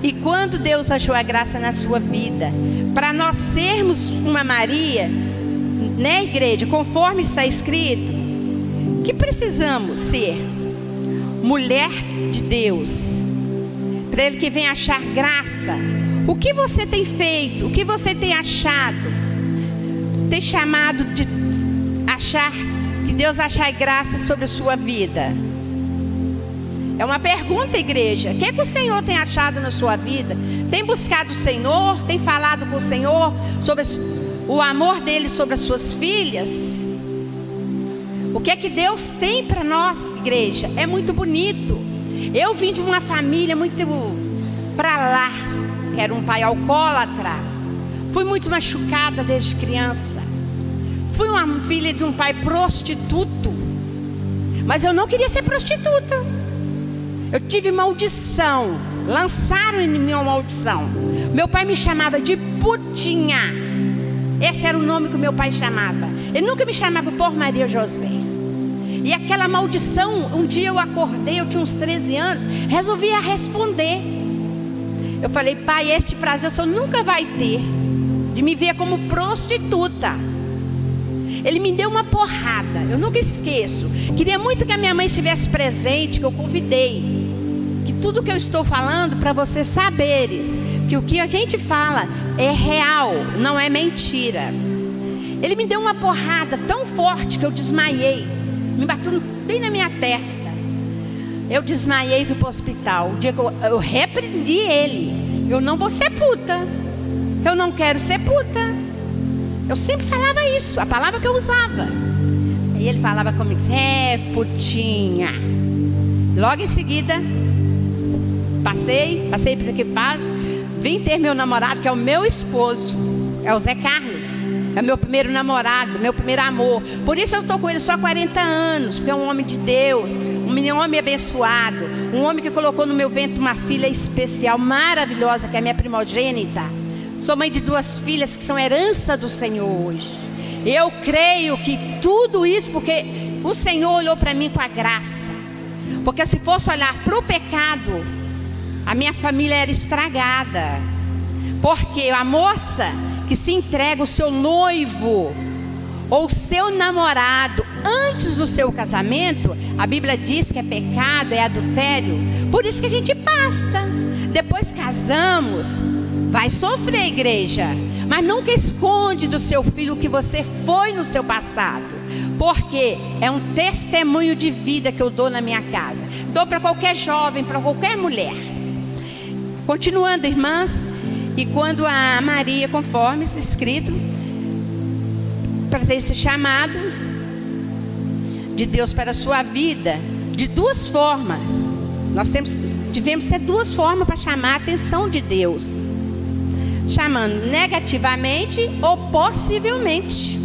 E quando Deus achou a graça na sua vida, para nós sermos uma Maria, né, igreja? Conforme está escrito, que precisamos ser mulher de Deus, para Ele que vem achar graça. O que você tem feito? O que você tem achado? Tem chamado de achar, que Deus achar graça sobre a sua vida? É uma pergunta, igreja. O que é que o Senhor tem achado na sua vida? Tem buscado o Senhor? Tem falado com o Senhor sobre o amor dele sobre as suas filhas? O que é que Deus tem para nós, igreja? É muito bonito. Eu vim de uma família muito para lá, que era um pai alcoólatra. Fui muito machucada desde criança. Fui uma filha de um pai prostituto. Mas eu não queria ser prostituta. Eu tive maldição. Lançaram em mim uma maldição. Meu pai me chamava de putinha. Esse era o nome que o meu pai chamava. Ele nunca me chamava por Maria José. E aquela maldição, um dia eu acordei, eu tinha uns 13 anos, resolvi responder. Eu falei: pai, esse prazer o senhor nunca vai ter de me ver como prostituta. Ele me deu uma porrada, eu nunca esqueço. Queria muito que a minha mãe estivesse presente, que eu convidei. Que tudo que eu estou falando, para vocês saberes, que o que a gente fala é real, não é mentira. Ele me deu uma porrada tão forte que eu desmaiei. Me bateu bem na minha testa. Eu desmaiei e fui para o hospital. O dia que eu repreendi ele: eu não vou ser puta. Eu não quero ser puta. Eu sempre falava isso, a palavra que eu usava. E ele falava comigo: é putinha. Logo em seguida, passei por que fase. Vim ter meu namorado, que é o meu esposo, é o Zé Carlos. É meu primeiro namorado, meu primeiro amor. Por isso eu estou com ele só 40 anos. Porque é um homem de Deus, um homem abençoado, um homem que colocou no meu ventre uma filha especial, maravilhosa, que é a minha primogênita. Sou mãe de 2 filhas que são herança do Senhor hoje. Eu creio que tudo isso porque o Senhor olhou para mim com a graça. Porque se fosse olhar para o pecado, a minha família era estragada. Porque a moça que se entrega o seu noivo ou o seu namorado antes do seu casamento, a Bíblia diz que é pecado, é adultério. Por isso que a gente basta. Depois casamos, vai sofrer, igreja, mas nunca esconde do seu filho o que você foi no seu passado, porque é um testemunho de vida que eu dou na minha casa. Dou para qualquer jovem, para qualquer mulher. Continuando, irmãs. E quando a Maria, conforme esse escrito, para ter esse chamado de Deus para a sua vida, de 2 formas. Nós tivemos ter 2 formas para chamar a atenção de Deus: chamando negativamente ou possivelmente.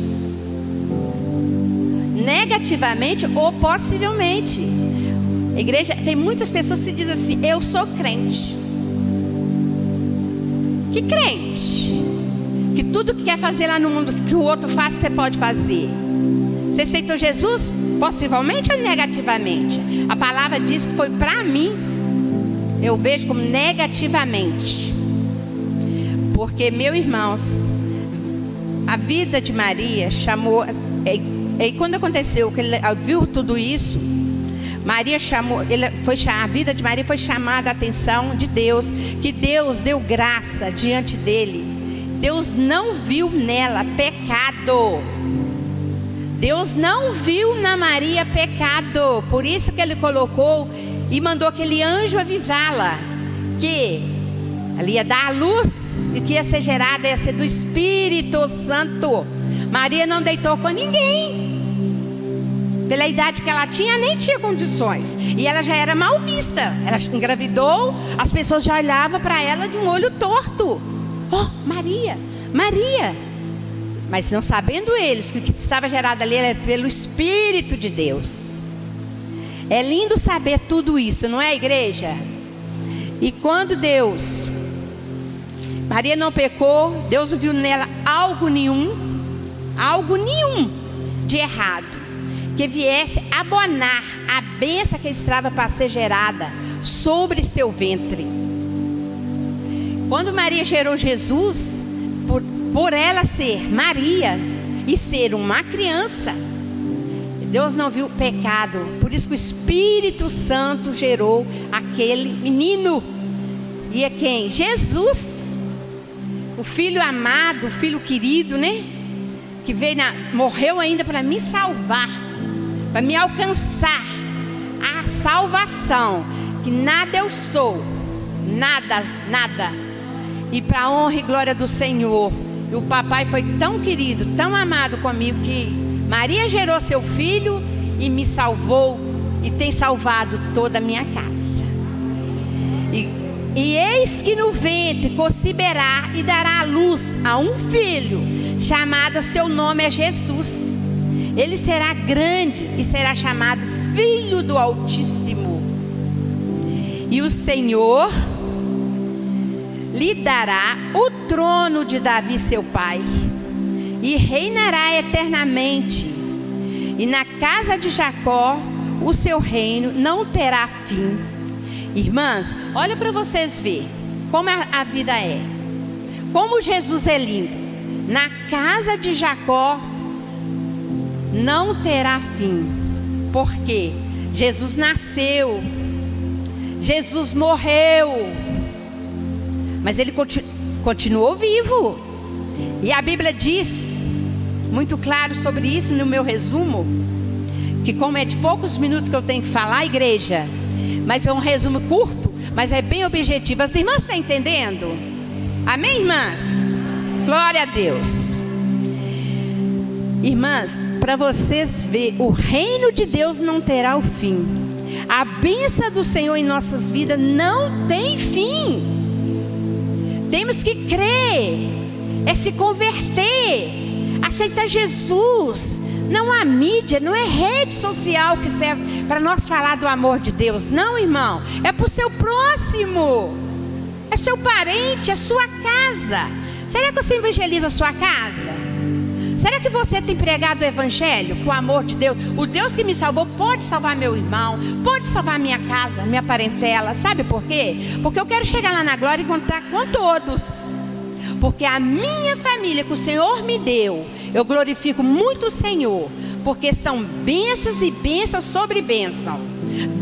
Negativamente ou possivelmente. A igreja, tem muitas pessoas que dizem assim: eu sou crente. Que crente? Que tudo que quer fazer lá no mundo que o outro faz, você pode fazer. Você aceitou Jesus possivelmente ou negativamente? A palavra diz que foi para mim. Eu vejo como negativamente. Porque, meus irmãos, a vida de Maria chamou. E quando aconteceu que ele viu tudo isso, Maria chamou, a vida de Maria foi chamada a atenção de Deus, que Deus deu graça diante dele. Deus não viu nela pecado. Deus não viu na Maria pecado. Por isso que ele colocou e mandou aquele anjo avisá-la que ela ia dar a luz e que ia ser gerada, ia ser do Espírito Santo. Maria não deitou com ninguém. Pela idade que ela tinha, nem tinha condições. E ela já era mal vista. Ela engravidou, as pessoas já olhavam para ela de um olho torto. Oh, Maria, Maria. Mas não sabendo eles que o que estava gerado ali era pelo Espírito de Deus. É lindo saber tudo isso, não é, igreja? E quando Maria não pecou, Deus não viu nela algo nenhum de errado que viesse abonar a bênção que estava para ser gerada sobre seu ventre. Quando Maria gerou Jesus, por ela ser Maria, e ser uma criança. Deus não viu o pecado, por isso que o Espírito Santo gerou aquele menino. E é quem? Jesus, o Filho amado, o Filho querido, né? Que veio, morreu ainda para me salvar, para me alcançar a salvação. Que nada eu sou, nada. E para a honra e glória do Senhor, o papai foi tão querido, tão amado comigo, que Maria gerou seu filho e me salvou, e tem salvado toda a minha casa. E eis que no ventre conceberá e dará à luz a um filho, chamado, seu nome é Jesus. Ele será grande e será chamado Filho do Altíssimo. E o Senhor lhe dará o trono de Davi seu pai, e reinará eternamente, e na casa de Jacó o seu reino não terá fim. Irmãs, olha para vocês verem como a vida é, como Jesus é lindo. Na casa de Jacó não terá fim, porque Jesus nasceu, Jesus morreu, mas ele continuou vivo. E a Bíblia diz muito claro sobre isso no meu resumo, que como é de poucos minutos que eu tenho que falar, igreja, mas é um resumo curto, mas é bem objetivo. As irmãs estão entendendo? Amém, irmãs? Glória a Deus. Irmãs, para vocês verem, o reino de Deus não terá o fim. A bênção do Senhor em nossas vidas não tem fim. Temos que crer, é se converter, aceitar Jesus. Não há mídia, não é rede social que serve para nós falar do amor de Deus. Não, irmão, é para o seu próximo, é seu parente, é sua casa. Será que você evangeliza a sua casa? Será que você tem pregado o evangelho com o amor de Deus? O Deus que me salvou pode salvar meu irmão, pode salvar minha casa, minha parentela. Sabe por quê? Porque eu quero chegar lá na glória e encontrar com todos. Porque a minha família que o Senhor me deu, eu glorifico muito o Senhor, porque são bênçãos e bênçãos sobre bênção.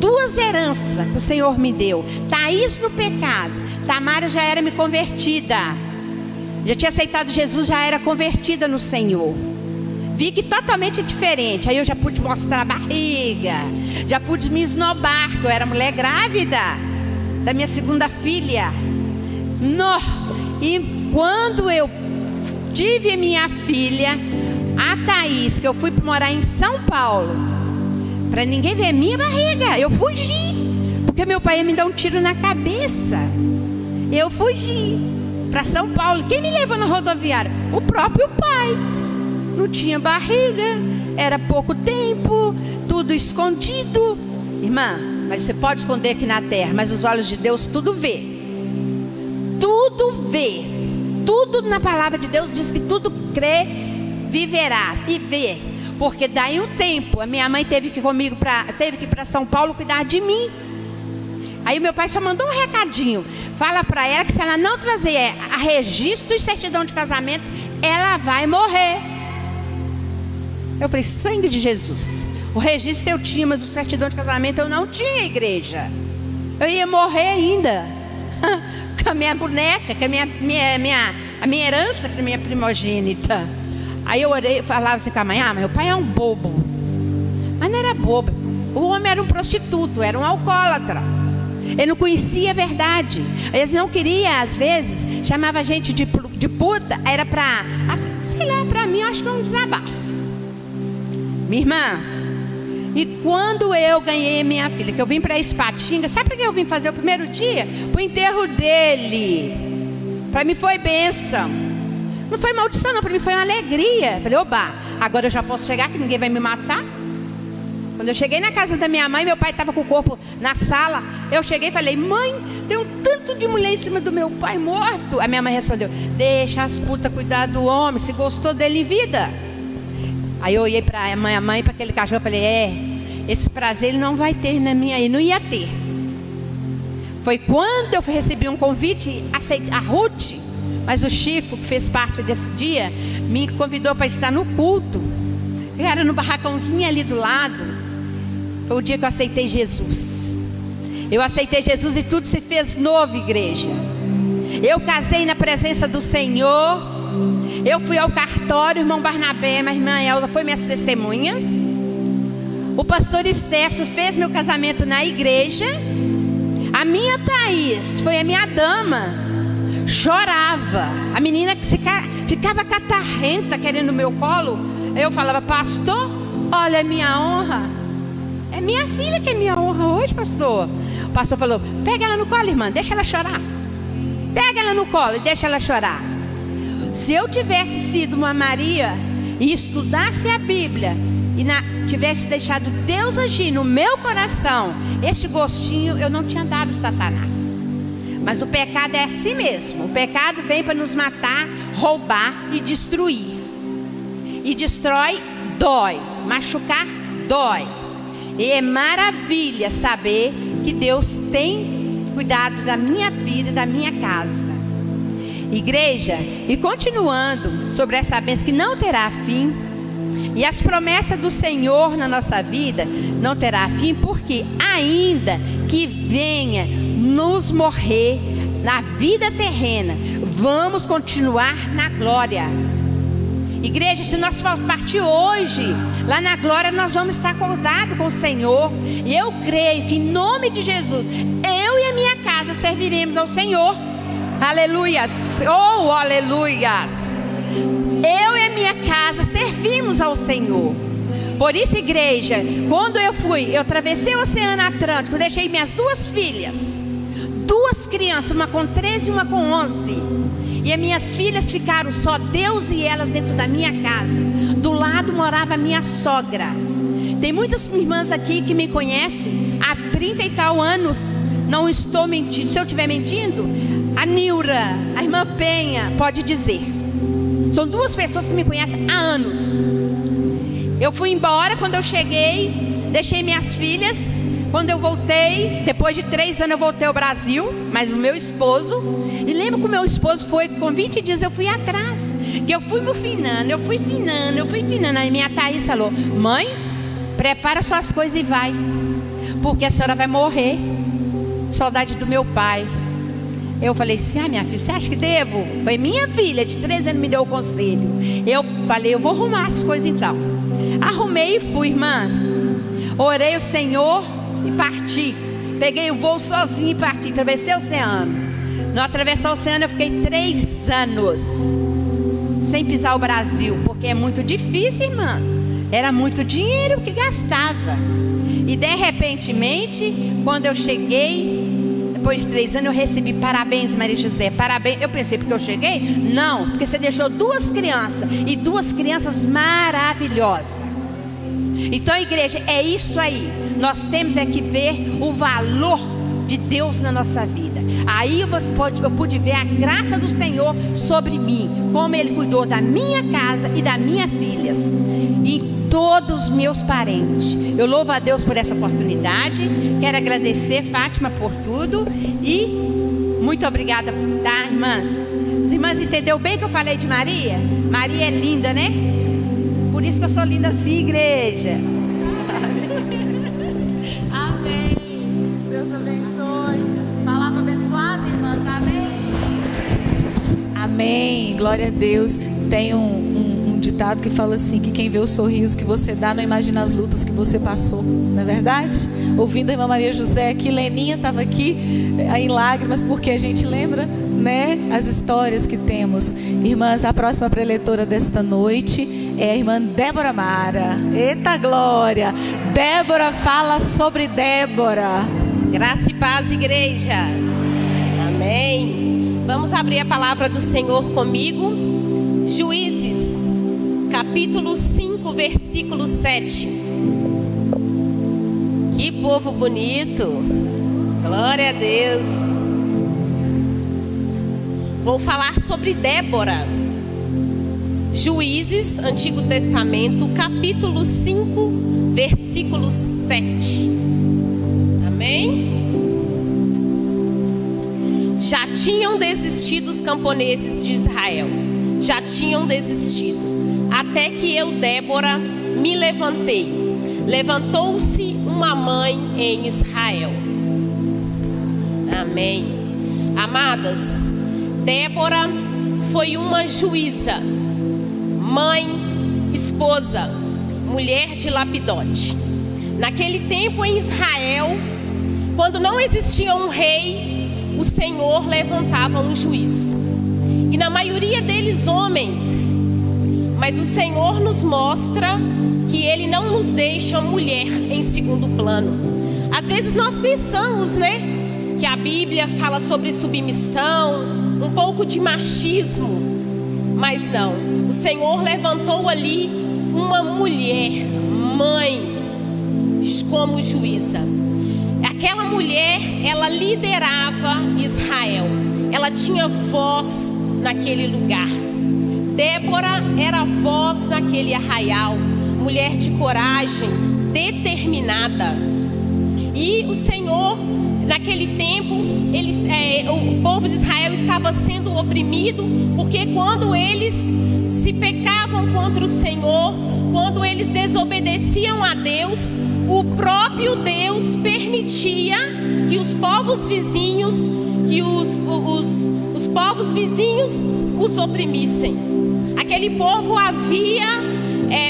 2 heranças que o Senhor me deu. Thaís no pecado, Tamara já era me convertida, já tinha aceitado Jesus, já era convertida no Senhor. Vi que totalmente diferente. Aí eu já pude mostrar a barriga, já pude me esnobar, porque eu era mulher grávida da minha segunda filha. E quando eu tive minha filha, a Thaís, que eu fui morar em São Paulo, para ninguém ver minha barriga, eu fugi, porque meu pai ia me dar um tiro na cabeça. Eu fugi para São Paulo. Quem me levou na rodoviária? O próprio pai. Não tinha barriga, era pouco tempo, tudo escondido. Irmã, mas você pode esconder aqui na terra, mas os olhos de Deus tudo vê. Tudo vê. Tudo na palavra de Deus diz que tudo crê, viverás. E vê. Porque daí um tempo, a minha mãe teve que ir para São Paulo cuidar de mim. Aí meu pai só mandou um recadinho. Fala para ela que se ela não trazer a registro e certidão de casamento, ela vai morrer. Eu falei, sangue de Jesus. O registro eu tinha, mas o certidão de casamento eu não tinha, igreja. Eu ia morrer ainda. Com a minha boneca, com a minha herança, com a minha primogênita. Aí eu orei, falava assim com a mãe, mas meu pai é um bobo. Mas não era bobo. O homem era um prostituto, era um alcoólatra. Ele não conhecia a verdade. Eles não queriam, às vezes, chamava a gente de puta. Era para, sei lá, para mim, eu acho que é um desabafo. Minhas irmãs, e quando eu ganhei minha filha, que eu vim para Espatinga, sabe para que eu vim fazer o primeiro dia? Para o enterro dele. Para mim foi bênção. Não foi maldição não, para mim foi uma alegria. Falei, oba, agora eu já posso chegar que ninguém vai me matar. Quando eu cheguei na casa da minha mãe, meu pai estava com o corpo na sala. Eu cheguei e falei, mãe, tem um tanto de mulher em cima do meu pai morto. A minha mãe respondeu, deixa as putas cuidar do homem, se gostou dele em vida. Aí eu olhei para a minha mãe, para aquele cachorro, e falei, esse prazer ele não vai ter na minha, ele não ia ter. Foi quando eu recebi um convite, a Ruth Mas o Chico, que fez parte desse dia, me convidou para estar no culto. Eu era no barracãozinho ali do lado. Foi o dia que eu aceitei Jesus. Eu aceitei Jesus e tudo se fez novo, igreja. Eu casei na presença do Senhor. Eu fui ao cartório, irmão Barnabé, minha irmã Elza foi minhas testemunhas. O pastor Stefano fez meu casamento na igreja. A minha Thaís foi a minha dama. Chorava. A menina que ficava catarrenta querendo o meu colo. Eu falava: pastor, olha, é minha honra. É minha filha que é minha honra hoje, pastor. O pastor falou: pega ela no colo, irmã, deixa ela chorar. Pega ela no colo e deixa ela chorar. Se eu tivesse sido uma Maria e estudasse a Bíblia e tivesse deixado Deus agir no meu coração, esse gostinho eu não tinha dado a Satanás. Mas o pecado é assim mesmo. O pecado vem para nos matar, roubar e destruir. E destrói, dói. Machucar, dói. E é maravilha saber que Deus tem cuidado da minha vida e da minha casa. Igreja, e continuando sobre essa bênção que não terá fim, e as promessas do Senhor na nossa vida não terá fim, porque ainda que venha nos morrer na vida terrena, vamos continuar na glória. Igreja, se nós partir hoje, lá na glória nós vamos estar acordados com o Senhor. E eu creio que em nome de Jesus, eu e a minha casa serviremos ao Senhor. Aleluias, oh aleluias. Eu e a minha casa servimos ao Senhor. Por isso, igreja, quando eu atravessei o Oceano Atlântico, deixei minhas duas filhas, duas crianças, uma com 13 e uma com 11. E as minhas filhas ficaram só Deus e elas dentro da minha casa. Do lado morava a minha sogra. Tem muitas irmãs aqui que me conhecem há 30 e tal anos. Não estou mentindo. Se eu estiver mentindo, a Nilra, a irmã Penha pode dizer. São duas pessoas que me conhecem há anos. Eu fui embora quando eu cheguei, deixei minhas filhas. Quando eu voltei, depois de 3 anos eu voltei ao Brasil, mas o meu esposo, e lembro que o meu esposo foi, com 20 dias eu fui atrás, que eu fui me finando. Aí minha Thaís falou: mãe, prepara suas coisas e vai, porque a senhora vai morrer. Saudade do meu pai. Eu falei assim: minha filha, você acha que devo? Foi minha filha de 13 anos me deu o conselho. Eu falei: eu vou arrumar as coisas então. Arrumei e fui, irmãs. Orei o Senhor e parti. Peguei o voo sozinho e parti. Atravessei o oceano. No atravessar o oceano eu fiquei 3 anos sem pisar o Brasil, porque é muito difícil, irmã. Era muito dinheiro que gastava. E de repentemente, quando eu cheguei, depois de 3 anos, eu recebi: parabéns, Maria José, parabéns. Eu pensei: porque eu cheguei? Não, porque você deixou 2 crianças, e 2 crianças maravilhosas. Então, igreja, é isso aí. Nós temos é que ver o valor de Deus na nossa vida. Aí eu pude ver a graça do Senhor sobre mim, como Ele cuidou da minha casa e das minhas filhas e todos os meus parentes. Eu louvo a Deus por essa oportunidade. Quero agradecer, Fátima, por tudo. E muito obrigada, tá, irmãs? As irmãs entenderam bem que eu falei de Maria? Maria é linda, né? Por isso que eu sou linda assim, igreja. Amém. Deus abençoe. Palavra abençoada, irmãs. Amém. Amém. Glória a Deus. Tem um ditado que fala assim: que quem vê o sorriso que você dá não imagina as lutas que você passou. Não é verdade? Ouvindo a irmã Maria José aqui, Leninha estava aqui em lágrimas, porque a gente lembra, né, as histórias que temos. Irmãs, a próxima preletora desta noite é a irmã Débora Mara. Eita glória! Débora fala sobre Débora. Graça e paz, igreja. Amém. Vamos abrir a palavra do Senhor comigo. Juízes, capítulo 5, versículo 7. Que povo bonito. Glória a Deus. Vou falar sobre Débora. Juízes, Antigo Testamento, capítulo 5, versículo 7. Amém? Já tinham desistido os camponeses de Israel. Já tinham desistido. Até que eu, Débora, me levantei. Levantou-se uma mãe em Israel. Amém. Amadas, Débora foi uma juíza, mãe, esposa, mulher de Lapidote. Naquele tempo em Israel, quando não existia um rei, o Senhor levantava um juiz. E na maioria deles homens. Mas o Senhor nos mostra que Ele não nos deixa mulher em segundo plano. Às vezes nós pensamos, né, que a Bíblia fala sobre submissão, um pouco de machismo. Mas não, o Senhor levantou ali uma mulher, mãe, como juíza. Aquela mulher, ela liderava Israel. Ela tinha voz naquele lugar. Débora era voz naquele arraial. Mulher de coragem, determinada. E o Senhor, naquele tempo, o povo de Israel estava sendo oprimido, porque quando eles se pecavam contra o Senhor, quando eles desobedeciam a Deus, o próprio Deus permitia que os povos vizinhos, que os povos vizinhos os oprimissem. Aquele povo havia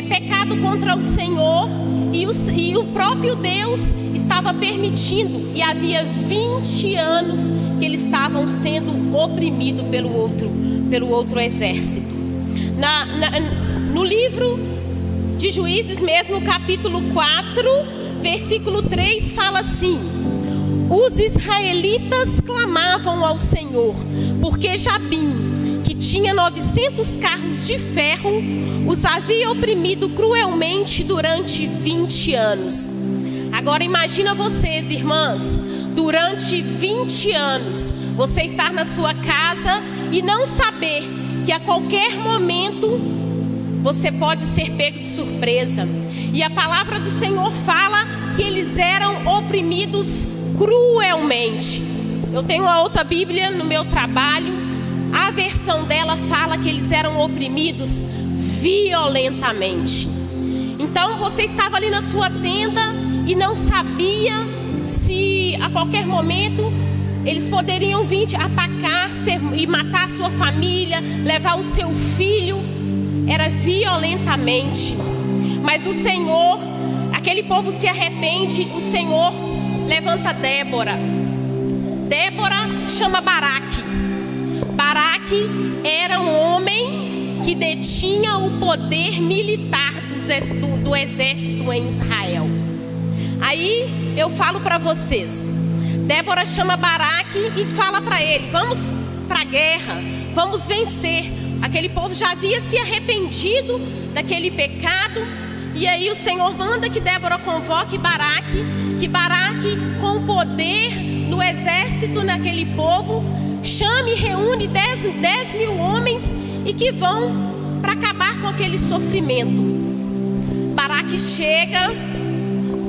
pecado contra o Senhor e o próprio Deus estava permitindo, e havia 20 anos que eles estavam sendo oprimidos pelo outro exército. No livro de Juízes mesmo, capítulo 4, versículo 3, fala assim: os israelitas clamavam ao Senhor, porque Jabim, que tinha 900 carros de ferro, os havia oprimido cruelmente durante 20 anos. Agora imagina vocês, irmãs, durante 20 anos, você estar na sua casa e não saber que a qualquer momento você pode ser pego de surpresa. E a palavra do Senhor fala que eles eram oprimidos cruelmente. Eu tenho uma outra Bíblia no meu trabalho. A versão dela fala que eles eram oprimidos violentamente. Então você estava ali na sua tenda e não sabia se a qualquer momento eles poderiam vir te atacar e matar a sua família, levar o seu filho. Era violentamente. Mas o Senhor, aquele povo se arrepende, o Senhor levanta Débora. Débora chama Baraque. Baraque era um homem que detinha o poder militar do exército em Israel. Aí eu falo para vocês, Débora chama Baraque e fala para ele: vamos para a guerra, vamos vencer. Aquele povo já havia se arrependido daquele pecado. E aí o Senhor manda que Débora convoque Baraque, que Baraque, com o poder do exército naquele povo, chame e reúne 10 mil homens e que vão para acabar com aquele sofrimento. Baraque chega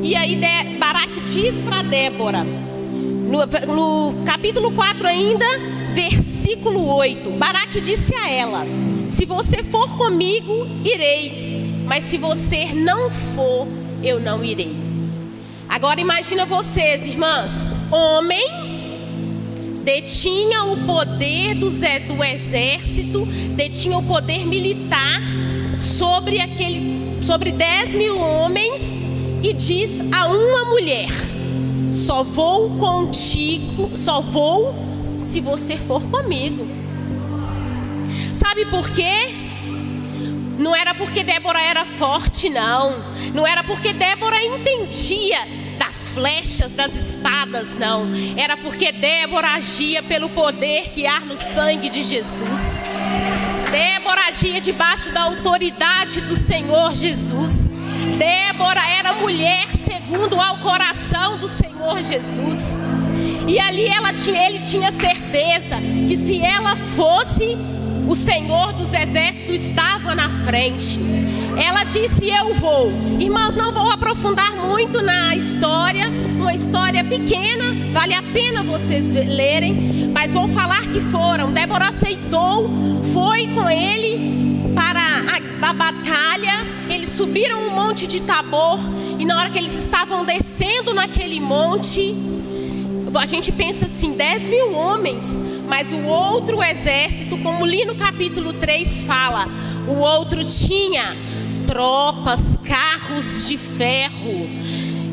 e aí Baraque diz para Débora, no capítulo 4 ainda, versículo 8, Baraque disse a ela: se você for comigo, irei, mas se você não for, eu não irei. Agora imagina vocês, irmãs, homem detinha o poder do exército, detinha o poder militar sobre 10 mil homens, e diz a uma mulher: só vou contigo, só vou se você for comigo. Sabe por quê? Não era porque Débora era forte, não. Não era porque Débora entendia das flechas, das espadas, não. Era porque Débora agia pelo poder que há no sangue de Jesus. Débora agia debaixo da autoridade do Senhor Jesus. Débora era mulher segundo ao coração do Senhor Jesus. E ali ele tinha certeza que se ela fosse, o Senhor dos exércitos estava na frente. ela disse: eu vou. Irmãs, não vou aprofundar muito na história, uma história pequena, vale a pena vocês lerem, mas vou falar que foram. Débora aceitou, foi com ele para a batalha. Eles subiram o monte de Tabor, e na hora que eles estavam descendo naquele monte, a gente pensa assim, 10.000 homens, mas o outro exército, como li no capítulo 3 fala, o outro tinha tropas, carros de ferro.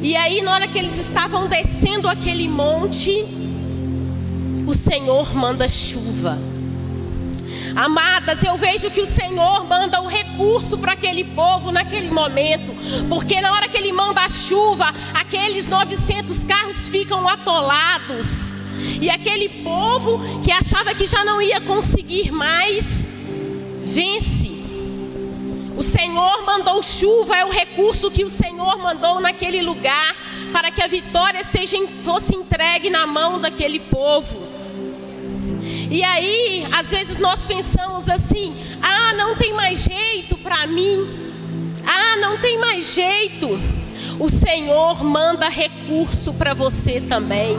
E aí na hora que eles estavam descendo aquele monte, o Senhor manda chuva. Amadas, eu vejo que o Senhor manda o recurso para aquele povo naquele momento, porque na hora que Ele manda a chuva, aqueles 900 carros ficam atolados, e aquele povo que achava que já não ia conseguir mais, vence. O Senhor mandou chuva, é o recurso que o Senhor mandou naquele lugar, para que a vitória fosse entregue na mão daquele povo. E aí, às vezes nós pensamos assim: ah, não tem mais jeito para mim, ah, não tem mais jeito. O Senhor manda recurso para você também.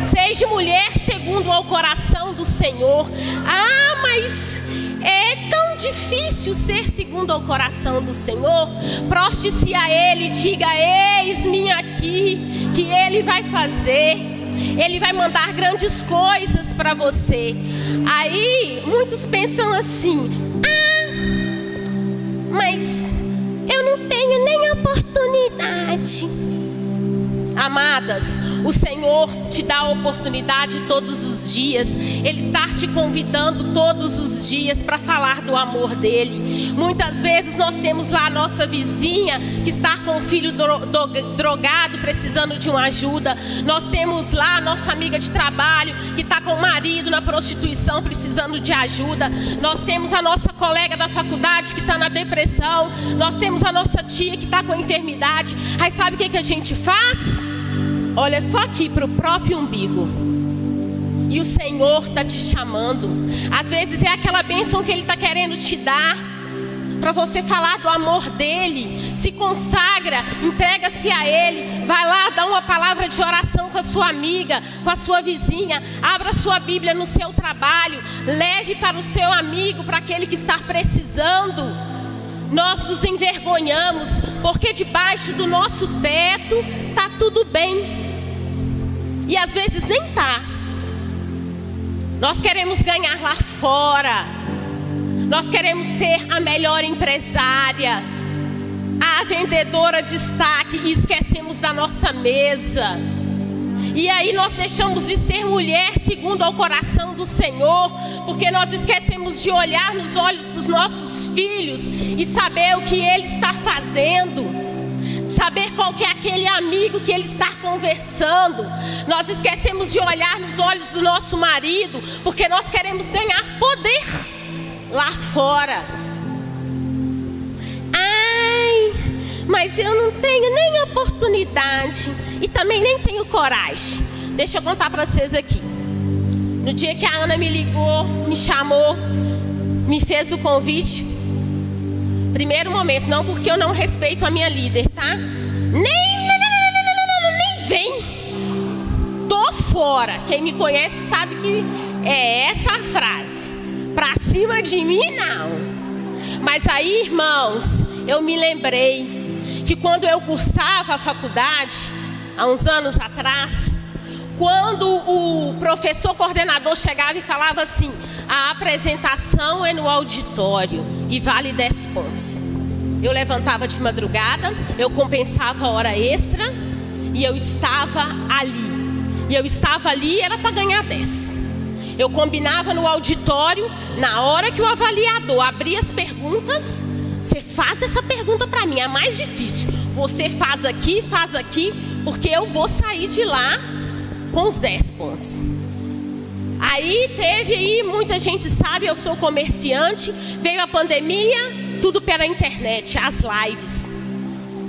Seja mulher segundo ao coração do Senhor. Ah, mas é tão difícil ser segundo ao coração do Senhor. Proste-se a Ele, diga: eis-me aqui, que Ele vai fazer. Ele vai mandar grandes coisas para você. Aí muitos pensam assim: ah, mas eu não tenho nem oportunidade. Amadas, o Senhor te dá a oportunidade todos os dias. Ele está te convidando todos os dias para falar do amor dele. Muitas vezes nós temos lá a nossa vizinha que está com o filho drogado, precisando de uma ajuda. Nós temos lá a nossa amiga de trabalho que está com o marido na prostituição, precisando de ajuda. Nós temos a nossa colega da faculdade que está na depressão. Nós temos a nossa tia que está com enfermidade. Aí sabe o que a gente faz? Olha só aqui para o próprio umbigo. E o Senhor está te chamando. Às vezes é aquela bênção que Ele está querendo te dar, para você falar do amor dEle. Se consagra, entrega-se a Ele. Vai lá, dá uma palavra de oração com a sua amiga, com a sua vizinha. Abra sua Bíblia no seu trabalho. Leve para o seu amigo, para aquele que está precisando. Nós nos envergonhamos, porque debaixo do nosso teto está tudo bem. E às vezes nem está. Nós queremos ganhar lá fora. Nós queremos ser a melhor empresária, a vendedora de destaque, e esquecemos da nossa mesa. E aí nós deixamos de ser mulher segundo ao coração do Senhor, porque nós esquecemos de olhar nos olhos dos nossos filhos e saber o que Ele está fazendo, saber qual que é aquele amigo que Ele está conversando. Nós esquecemos de olhar nos olhos do nosso marido, porque nós queremos ganhar poder lá fora. Ai, mas eu não tenho nem oportunidade e também nem tenho coragem. Deixa eu contar para vocês aqui. No dia que a Ana me ligou, me chamou, me fez o convite, primeiro momento, não porque eu não respeito a minha líder, tá? Nem vem. Tô fora. Quem me conhece sabe que é essa a frase. Pra cima de mim, não. Mas aí, irmãos, eu me lembrei que quando eu cursava a faculdade, há uns anos atrás, quando o professor coordenador chegava e falava assim: a apresentação é no auditório e vale 10 pontos. Eu levantava de madrugada, eu compensava a hora extra e eu estava ali. E eu estava ali, era para ganhar 10. Eu combinava no auditório, na hora que o avaliador abria as perguntas: você faz essa pergunta para mim, é a mais difícil. Você faz aqui, porque eu vou sair de lá com os 10 pontos. Aí teve aí, muita gente sabe, eu sou comerciante, veio a pandemia, tudo pela internet, as lives.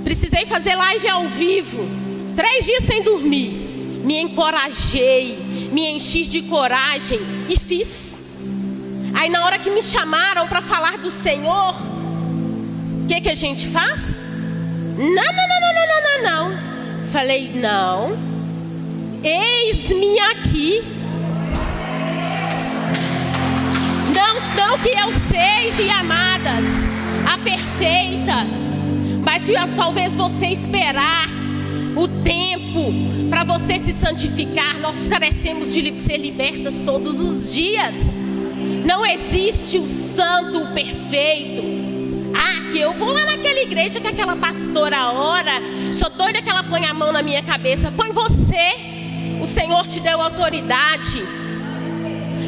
Precisei fazer live ao vivo, 3 dias sem dormir. Me encorajei, me enchi de coragem e fiz. Aí na hora que me chamaram para falar do Senhor, O que a gente faz? Não. Falei, não. Eis-me aqui. Não que eu seja, amadas, a perfeita, mas se talvez você esperar o tempo para você se santificar, nós carecemos de ser libertas todos os dias. Não existe o santo, o perfeito. Que eu vou lá naquela igreja que aquela pastora ora, sou doida que ela põe a mão na minha cabeça. Põe você, o Senhor te deu autoridade.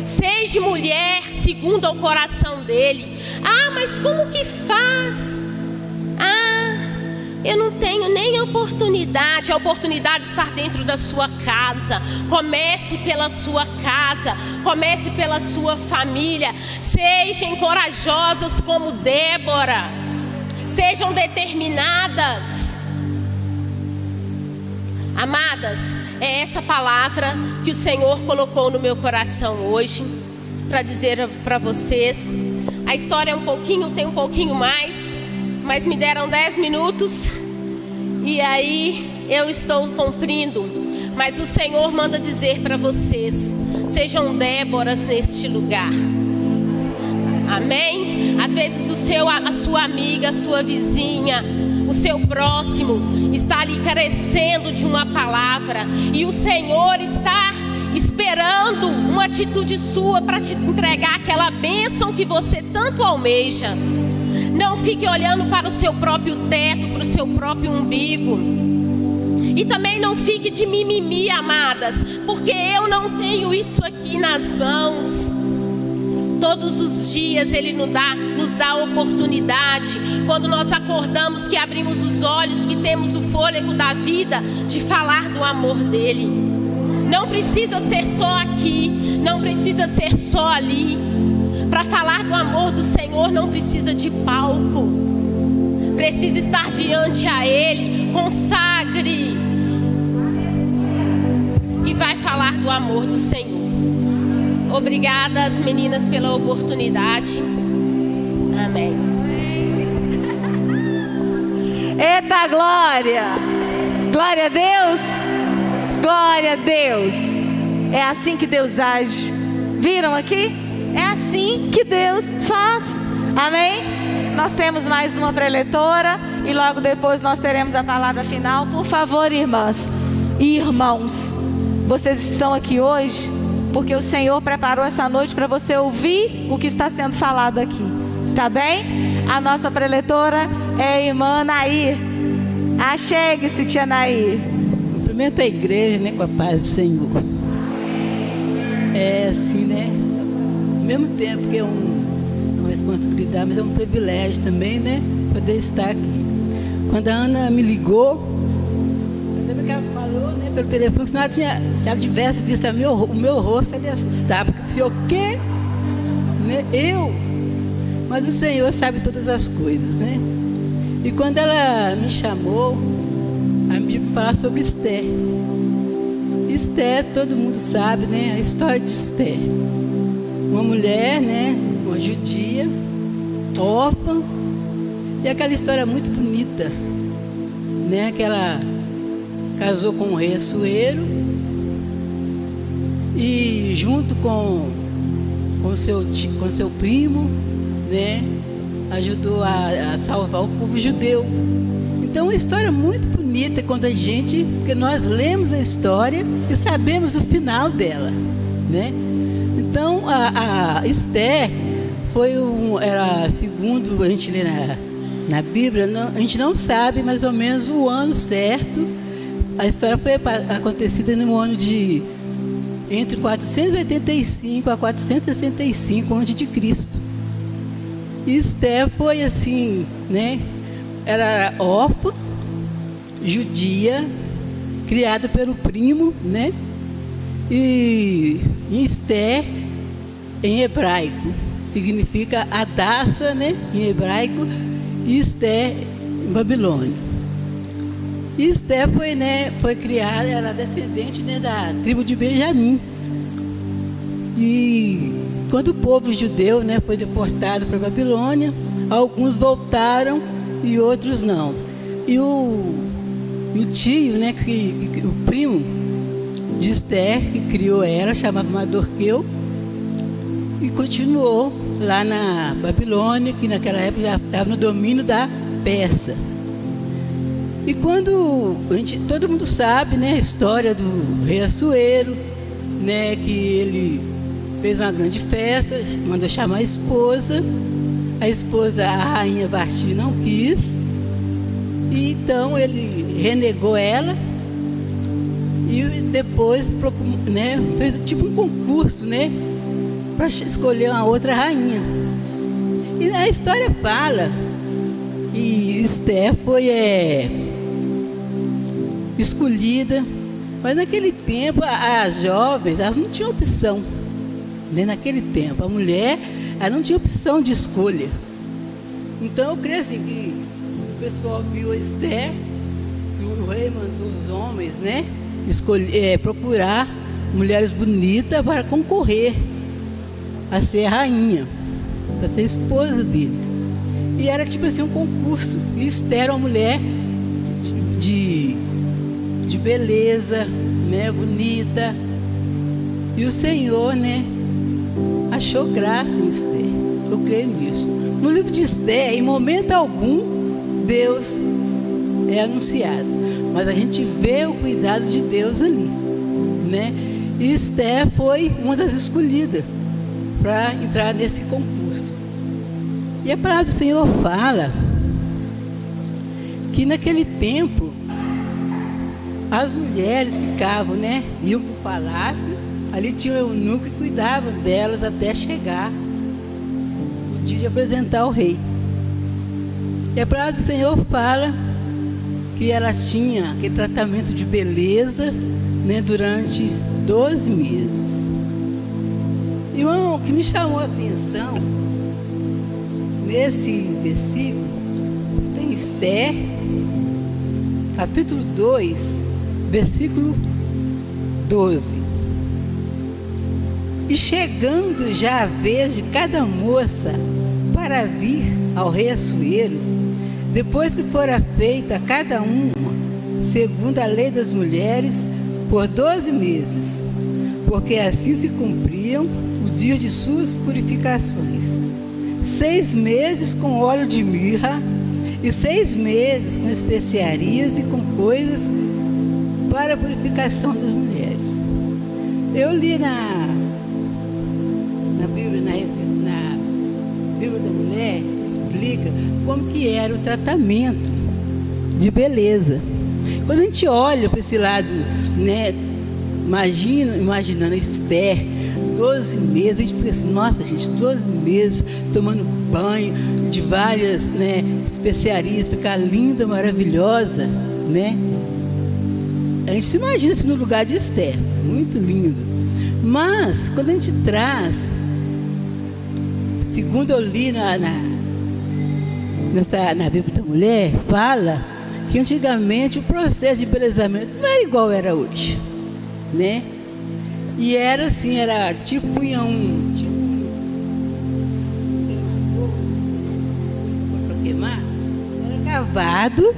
Seja mulher segundo o coração dele. Mas como que faz? Eu não tenho nem oportunidade. A oportunidade está dentro da sua casa. Comece pela sua casa. Comece pela sua família. Sejam corajosas como Débora. Sejam determinadas. Amadas, é essa palavra que o Senhor colocou no meu coração hoje para dizer para vocês. A história tem um pouquinho mais, mas me deram 10 minutos e aí eu estou cumprindo. Mas o Senhor manda dizer para vocês: sejam Déboras neste lugar. Amém? Às vezes a sua amiga, a sua vizinha, o seu próximo está ali carecendo de uma palavra, e o Senhor está esperando uma atitude sua para te entregar aquela bênção que você tanto almeja. Não fique olhando para o seu próprio teto, para o seu próprio umbigo. E também não fique de mimimi, amadas, porque eu não tenho isso aqui nas mãos. Todos os dias Ele nos dá a oportunidade, quando nós acordamos, que abrimos os olhos, que temos o fôlego da vida, de falar do amor dEle. Não precisa ser só aqui, não precisa ser só ali. Para falar do amor do Senhor não precisa de palco. Precisa estar diante a Ele. Consagre e vai falar do amor do Senhor. Obrigada, as meninas, pela oportunidade. Amém. Eita glória! Glória a Deus! Glória a Deus! É assim que Deus age. Viram aqui? É assim que Deus faz. Amém? Nós temos mais uma preletora e logo depois nós teremos a palavra final. Por favor, irmãs e irmãos, vocês estão aqui hoje porque o Senhor preparou essa noite para você ouvir o que está sendo falado aqui. Está bem? A nossa preletora é a irmã Nair. Achegue-se, tia Nair. Cumprimenta a igreja, né, com a paz do Senhor. É assim, né? Ao mesmo tempo que é uma responsabilidade, mas é um privilégio também, né? Poder estar aqui. Quando a Ana me ligou, que ela falou, né, pelo telefone, se ela tivesse visto o meu rosto, ela ia assustar, porque eu disse, o quê? Né? Mas o Senhor sabe todas as coisas, né? E quando ela me chamou, a Bíblia fala sobre Esther. Esther, todo mundo sabe, né? A história de Esther. Uma mulher, né? Uma judia, órfã, e aquela história muito bonita, né? Que ela casou com um rei Assuero e junto com seu primo, né, ajudou a salvar o povo judeu. Então, uma história muito bonita porque nós lemos a história e sabemos o final dela, né? Então, a Esther era, segundo a gente lê na Bíblia, a gente não sabe mais ou menos o ano certo. A história foi acontecida no ano de entre 485 a 465 a.C. E Esther foi assim, né? Era órfã, judia, criada pelo primo, né? E Esther, em hebraico, significa Hadassah, né? Em hebraico, e Esther em Babilônia. E Esther foi criada, ela é descendente, né, da tribo de Benjamim. E quando o povo judeu, né, foi deportado para a Babilônia, alguns voltaram e outros não. E o tio, né, o primo de Esther, que criou ela, chamava Mardoqueu, e continuou lá na Babilônia, que naquela época já estava no domínio da Pérsia. E quando todo mundo sabe, né, a história do rei Assuero, né, que ele fez uma grande festa, mandou chamar a esposa, a rainha Vasti não quis, e então ele renegou ela, e depois, né, fez tipo um concurso, né, para escolher uma outra rainha. E a história fala que Esther foi escolhida, mas naquele tempo as jovens, elas não tinham opção, né? Naquele tempo a mulher, ela não tinha opção de escolha. Então eu creio assim que o pessoal viu a Esther, que o rei mandou os homens, né, procurar mulheres bonitas para concorrer a ser a rainha, para ser esposa dele. E era tipo assim um concurso. E Esther era uma mulher de beleza, né, bonita. E o Senhor, né, achou graça em Esther. Eu creio nisso. No livro de Esther, em momento algum, Deus é anunciado, mas a gente vê o cuidado de Deus ali, né? E Esther foi uma das escolhidas para entrar nesse concurso. E a palavra do Senhor fala que naquele tempo as mulheres ficavam, né, iam para o palácio, ali tinha um eunuco que cuidava delas até chegar o dia de apresentar o rei. E a palavra do Senhor fala que elas tinham aquele tratamento de beleza, né, durante 12 meses. E o que me chamou a atenção nesse versículo tem Esther, capítulo 2, versículo 12. E chegando já a vez de cada moça para vir ao rei Assuero, depois que fora feita a cada uma, segundo a lei das mulheres, por 12 meses, porque assim se cumpriam os dias de suas purificações. 6 meses com óleo de mirra, e 6 meses com especiarias e com coisas para a purificação das mulheres. Eu li na Bíblia, na Bíblia da Mulher, explica como que era o tratamento de beleza. Quando a gente olha para esse lado, né, imaginando Esther, 12 meses, a gente fica assim, nossa gente, 12 meses tomando banho de várias, né, especiarias, ficar linda, maravilhosa, né? A gente se imagina assim, no lugar de Esther, muito lindo. Mas quando a gente traz, segundo eu li na Bíblia da Mulher, fala que antigamente o processo de embelezamento não era igual era hoje, né? E era assim, era tipo punha para queimar, era cavado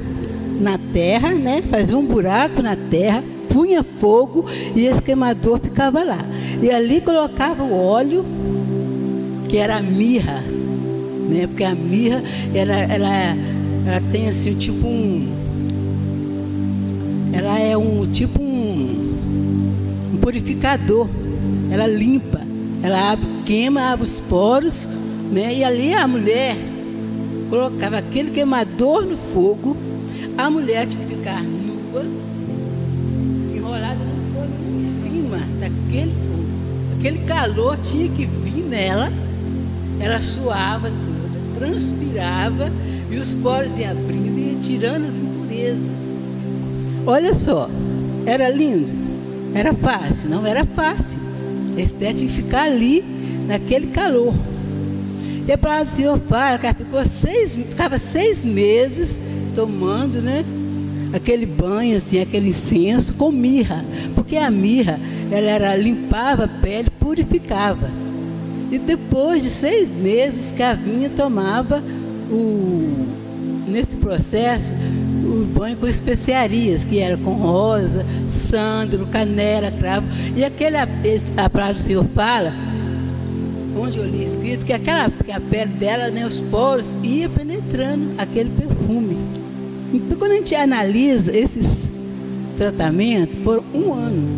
na terra, né? Fazia um buraco na terra, punha fogo e esse queimador ficava lá. E ali colocava o óleo, que era a mirra, né? Porque a mirra ela tem assim tipo ela é tipo um purificador. Ela limpa, ela queima, abre os poros, né? E ali a mulher colocava aquele queimador no fogo. A mulher tinha que ficar nua, enrolada no fogo em cima daquele fogo. Aquele calor tinha que vir nela. Ela suava toda, transpirava, e os poros iam abrindo e tirando as impurezas. Olha só, era lindo? Era fácil? Não era fácil. Esther tinha que ficar ali, naquele calor. E a palavra do Senhor fala que ela ficava 6 meses tomando, né, aquele banho, assim, aquele incenso com mirra. Porque a mirra, limpava a pele, purificava. E depois de 6 meses que a vinha tomava nesse processo, o banho com especiarias, que era com rosa, sândalo, canela, cravo. E a palavra do Senhor fala, onde eu li escrito, que a pele dela, né, os poros, ia penetrando aquele perfume. Então, quando a gente analisa esses tratamentos, foram 1 ano.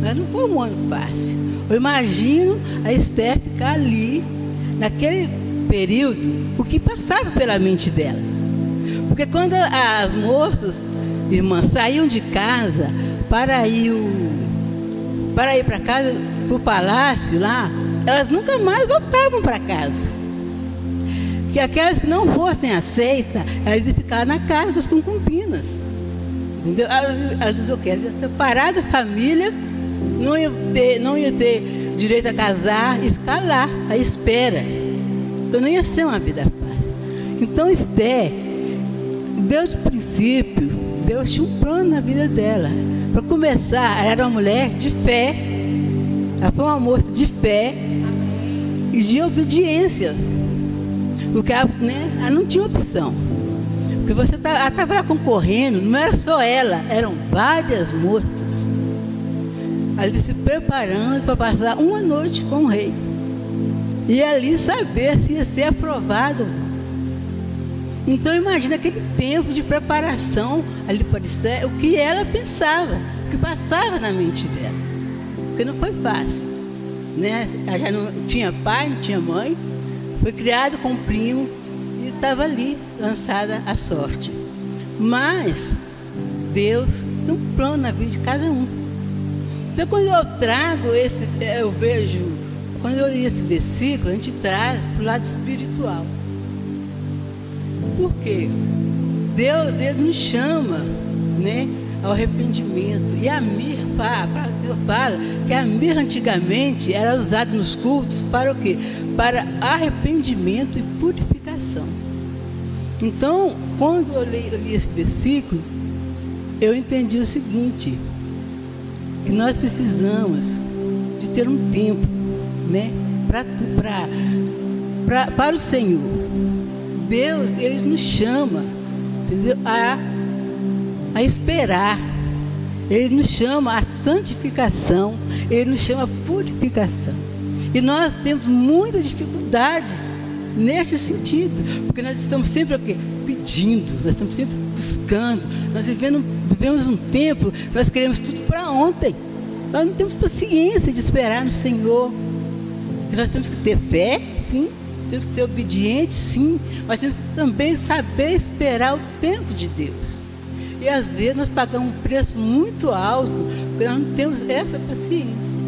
Mas não foi um ano fácil. Eu imagino a Esther ficar ali, naquele período, o que passava pela mente dela. Porque quando as moças, irmãs, saíam de casa para ir para casa, para o palácio lá, elas nunca mais voltavam para casa. Porque aquelas que não fossem aceitas, elas iam ficar na casa das concubinas. Entendeu? Elas diziam o quê? Elas iam separar da família, não ia ter direito a casar e ficar lá, à espera. Então não ia ser uma vida fácil. Então Esther, desde o princípio, Deus tinha um plano na vida dela. Para começar, ela era uma mulher de fé. Ela foi uma moça de fé e de obediência. Porque ela não tinha opção. Porque ela estava lá concorrendo, não era só ela, eram várias moças. Ali se preparando para passar uma noite com o rei. E ali saber se ia ser aprovado. Então imagina aquele tempo de preparação ali para o que ela pensava, o que passava na mente dela. Porque não foi fácil, né? Ela já não tinha pai, não tinha mãe, foi criado com um primo e estava ali, lançada à sorte. Mas Deus tem um plano na vida de cada um. Então quando eu trago eu vejo, quando eu li esse versículo, a gente traz para o lado espiritual. Por quê? Deus, Ele nos chama, né, ao arrependimento. E a mirra, o Senhor fala que a mirra antigamente era usada nos cultos para o quê? Para arrependimento e purificação. Então, quando eu li esse versículo, eu entendi o seguinte, que nós precisamos de ter um tempo, né, para o Senhor. Deus, Ele nos chama, entendeu? A esperar. Ele nos chama à santificação. Ele nos chama à purificação. E nós temos muita dificuldade nesse sentido, porque nós estamos sempre o quê? Pedindo, nós estamos sempre buscando. Nós vivemos um tempo que nós queremos tudo para ontem. Nós não temos paciência de esperar no Senhor. Porque nós temos que ter fé, sim. Temos que ser obedientes, sim. Mas temos que também saber esperar o tempo de Deus. E às vezes nós pagamos um preço muito alto, porque nós não temos essa paciência.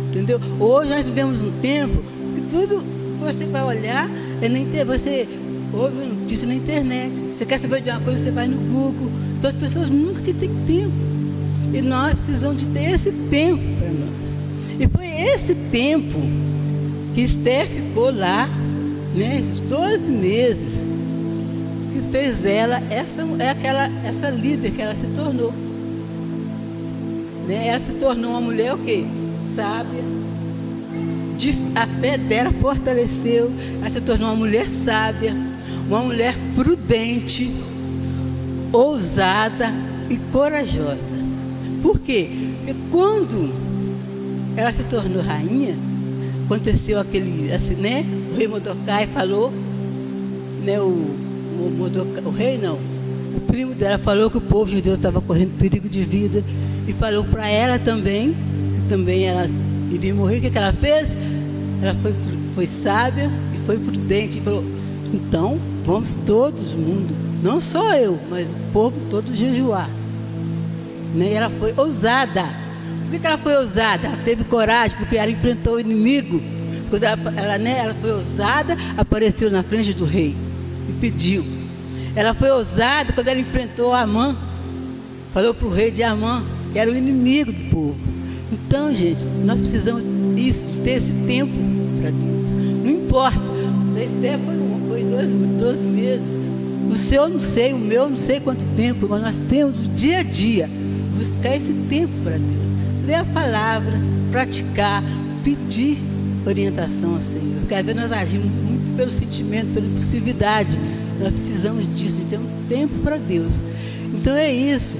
Entendeu? Hoje nós vivemos um tempo que tudo que você vai olhar é na internet. Você ouve uma notícia na internet. Você quer saber de uma coisa, você vai no Google. Então as pessoas nunca têm tempo. E nós precisamos de ter esse tempo para nós. E foi esse tempo que Esther ficou lá, né, esses 12 meses, que fez dela essa líder que ela se tornou. Né? Ela se tornou uma mulher o quê? Sábia. A fé dela fortaleceu. Ela se tornou uma mulher sábia, uma mulher prudente, ousada e corajosa. Por quê? Porque quando ela se tornou rainha, aconteceu assim, né? O rei Mordecai falou, né? O rei não, o primo dela falou que o povo judeu estava correndo perigo de vida e falou para ela também, que também ela iria morrer. O que ela fez? Ela foi sábia e foi prudente e falou: então vamos todos mundo, não só eu, mas o povo todo jejuar. Né? E ela foi ousada. Por que ela foi ousada? Ela teve coragem, porque ela enfrentou o inimigo. Porque ela foi ousada, apareceu na frente do rei e pediu. Ela foi ousada quando ela enfrentou Amã. Falou para o rei de Amã, que era o inimigo do povo. Então, gente, nós precisamos de ter esse tempo para Deus. Não importa. A Esther foi 12 meses. O seu não sei, o meu não sei quanto tempo, mas nós temos o dia a dia. Buscar esse tempo para Deus. Ler a palavra, praticar, pedir orientação ao Senhor. Porque às vezes nós agimos muito pelo sentimento, pela impulsividade. Nós precisamos disso, de ter um tempo para Deus. Então é isso.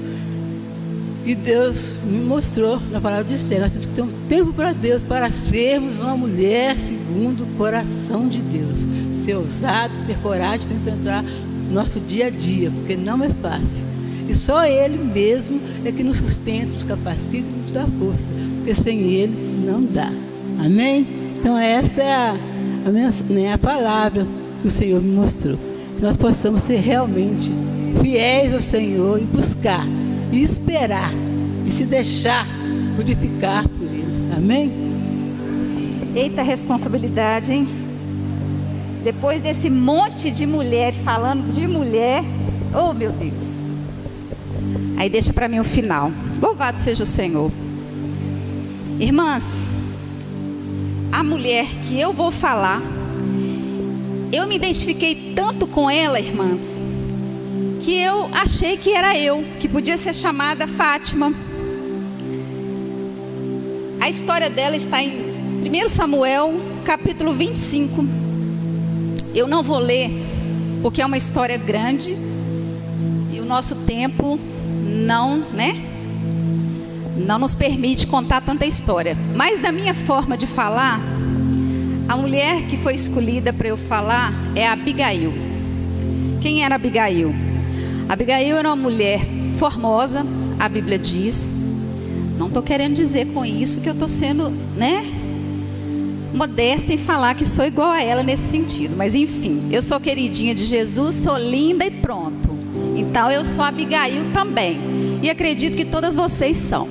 E Deus me mostrou na palavra de Esther. Nós temos que ter um tempo para Deus, para sermos uma mulher segundo o coração de Deus. Ser ousado, ter coragem para enfrentar o nosso dia a dia, porque não é fácil. E só Ele mesmo é que nos sustenta, nos capacita e nos dá força. Porque sem Ele não dá. Amém? Então esta é a palavra que o Senhor me mostrou. Que nós possamos ser realmente fiéis ao Senhor e buscar, e esperar, e se deixar purificar por Ele. Amém? Eita responsabilidade, hein? Depois desse monte de mulher falando de mulher, oh meu Deus. Aí deixa para mim o final. Louvado seja o Senhor. Irmãs, a mulher que eu vou falar, eu me identifiquei tanto com ela, irmãs, que eu achei que era eu, que podia ser chamada Fátima. A história dela está em 1 Samuel, capítulo 25. Eu não vou ler, porque é uma história grande, e o nosso tempo não nos permite contar tanta história. Mas da minha forma de falar, a mulher que foi escolhida para eu falar é Abigail. Quem era Abigail? Abigail era uma mulher formosa, a Bíblia diz. Não estou querendo dizer com isso que eu estou sendo, modesta em falar que sou igual a ela nesse sentido. Mas enfim, eu sou queridinha de Jesus, sou linda e pronto. Então eu sou Abigail também. E acredito que todas vocês são.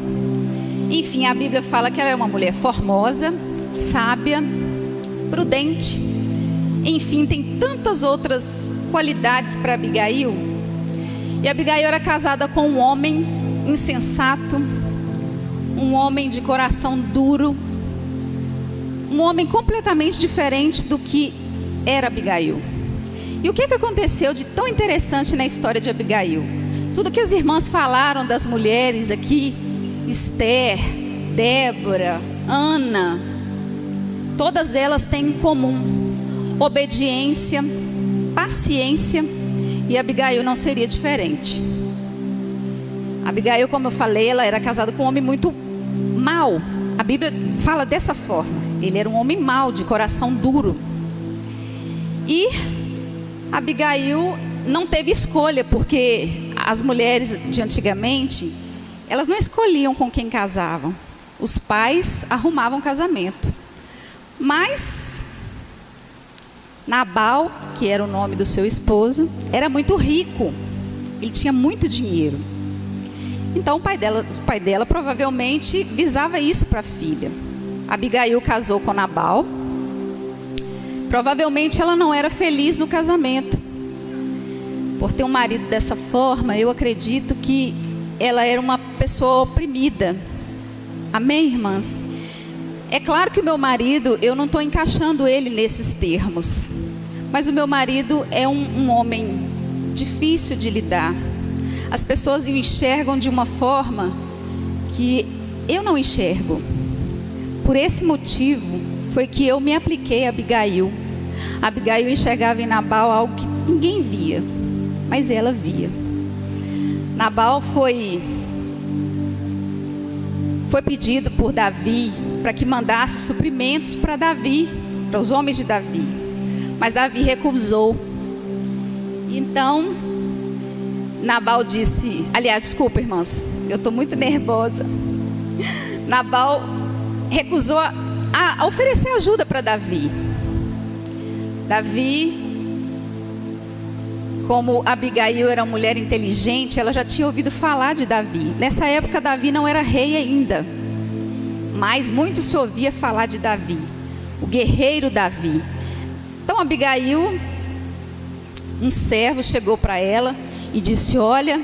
Enfim, a Bíblia fala que ela é uma mulher formosa, sábia, prudente. Enfim, tem tantas outras qualidades para Abigail. E Abigail era casada com um homem insensato, um homem de coração duro, um homem completamente diferente do que era Abigail. E o que aconteceu de tão interessante na história de Abigail? Tudo que as irmãs falaram das mulheres aqui, Esther, Débora, Ana, todas elas têm em comum obediência, paciência, e Abigail não seria diferente. Abigail, como eu falei, ela era casada com um homem muito mau. A Bíblia fala dessa forma. Ele era um homem mau, de coração duro. E Abigail não teve escolha, porque as mulheres de antigamente, elas não escolhiam com quem casavam. Os pais arrumavam casamento. Mas Nabal, que era o nome do seu esposo, era muito rico. Ele tinha muito dinheiro. Então o pai dela provavelmente visava isso para a filha. Abigail casou com Nabal. Provavelmente ela não era feliz no casamento. Por ter um marido dessa forma, eu acredito que ela era uma pessoa oprimida. Amém, irmãs? É claro que o meu marido, eu não estou encaixando ele nesses termos. Mas o meu marido é um homem difícil de lidar. As pessoas o enxergam de uma forma que eu não enxergo. Por esse motivo, foi que eu me apliquei a Abigail. Abigail enxergava em Nabal algo que ninguém via, mas ela via. Nabal foi pedido por Davi para que mandasse suprimentos para Davi, para os homens de Davi. Mas Davi recusou. Então, Nabal disse... Aliás, desculpa, irmãs, eu estou muito nervosa. Nabal recusou a oferecer ajuda para Davi. Davi, como Abigail era uma mulher inteligente, ela já tinha ouvido falar de Davi. Nessa época, Davi não era rei ainda, mas muito se ouvia falar de Davi, o guerreiro Davi. Então Abigail, um servo chegou para ela e disse: olha,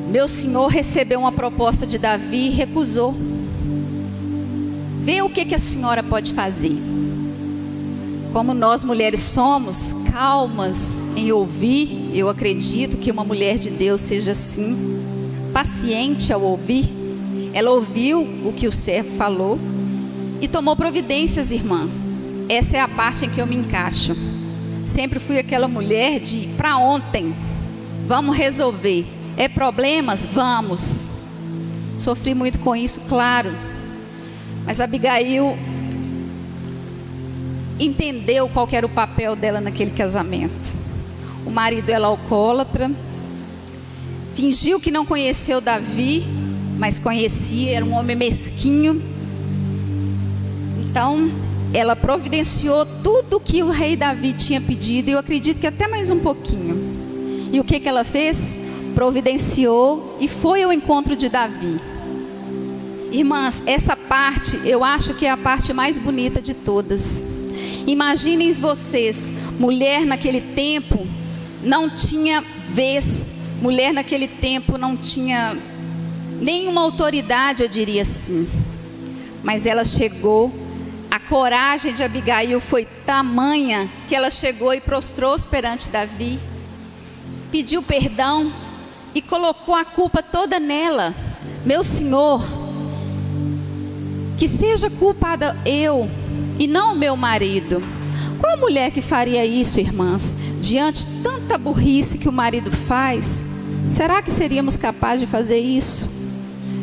meu senhor recebeu uma proposta de Davi e recusou. Vê o que a senhora pode fazer. Como nós mulheres somos calmas em ouvir, eu acredito que uma mulher de Deus seja assim, paciente ao ouvir. Ela ouviu o que o servo falou e tomou providências, irmãs. Essa é a parte em que eu me encaixo. Sempre fui aquela mulher de para ontem, vamos resolver. É problemas? Vamos. Sofri muito com isso, claro. Mas Abigail entendeu qual que era o papel dela naquele casamento. O marido era alcoólatra, fingiu que não conheceu Davi, mas conhecia, era um homem mesquinho. Então, ela providenciou tudo que o rei Davi tinha pedido, e eu acredito que até mais um pouquinho. E o que ela fez? Providenciou e foi ao encontro de Davi. Irmãs, essa parte eu acho que é a parte mais bonita de todas. Imaginem vocês, mulher naquele tempo não tinha vez, mulher naquele tempo não tinha nenhuma autoridade, eu diria assim. Mas ela chegou, a coragem de Abigail foi tamanha que ela chegou e prostrou-se perante Davi, pediu perdão e colocou a culpa toda nela. Meu senhor, que seja culpada eu e não o meu marido. Qual mulher que faria isso, irmãs? Diante de tanta burrice que o marido faz, será que seríamos capazes de fazer isso?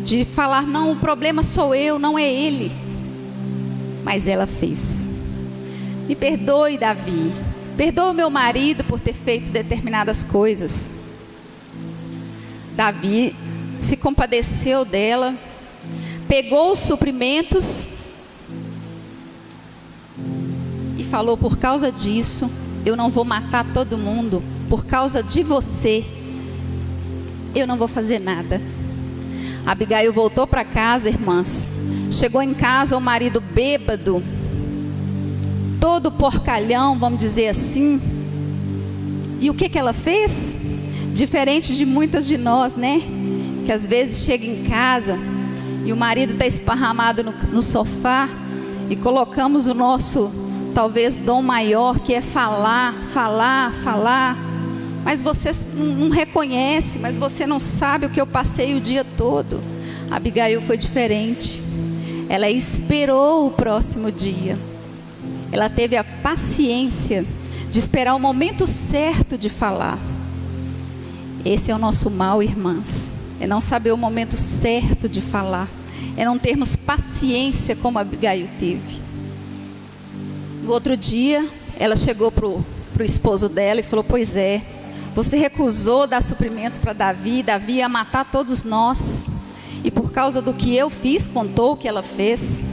De falar, não, o problema sou eu, não é ele. Mas ela fez. Me perdoe, Davi. Perdoa o meu marido por ter feito determinadas coisas. Davi se compadeceu dela, pegou os suprimentos e falou: por causa disso, eu não vou matar todo mundo. Por causa de você, eu não vou fazer nada. Abigail voltou para casa, irmãs. Chegou em casa, o marido bêbado, todo porcalhão, vamos dizer assim. E o que ela fez? Diferente de muitas de nós, né? Que às vezes chega em casa e o marido está esparramado no sofá, e colocamos o nosso, talvez, dom maior, que é falar. Mas você não reconhece, mas você não sabe o que eu passei o dia todo. Abigail foi diferente. Ela esperou o próximo dia. Ela teve a paciência de esperar o momento certo de falar. Esse é o nosso mal, irmãs. É não saber o momento certo de falar. É não termos paciência como Abigail teve. No outro dia, ela chegou para o esposo dela e falou: pois é, você recusou dar suprimentos para Davi. Davi ia matar todos nós. E por causa do que eu fiz, contou o que ela fez.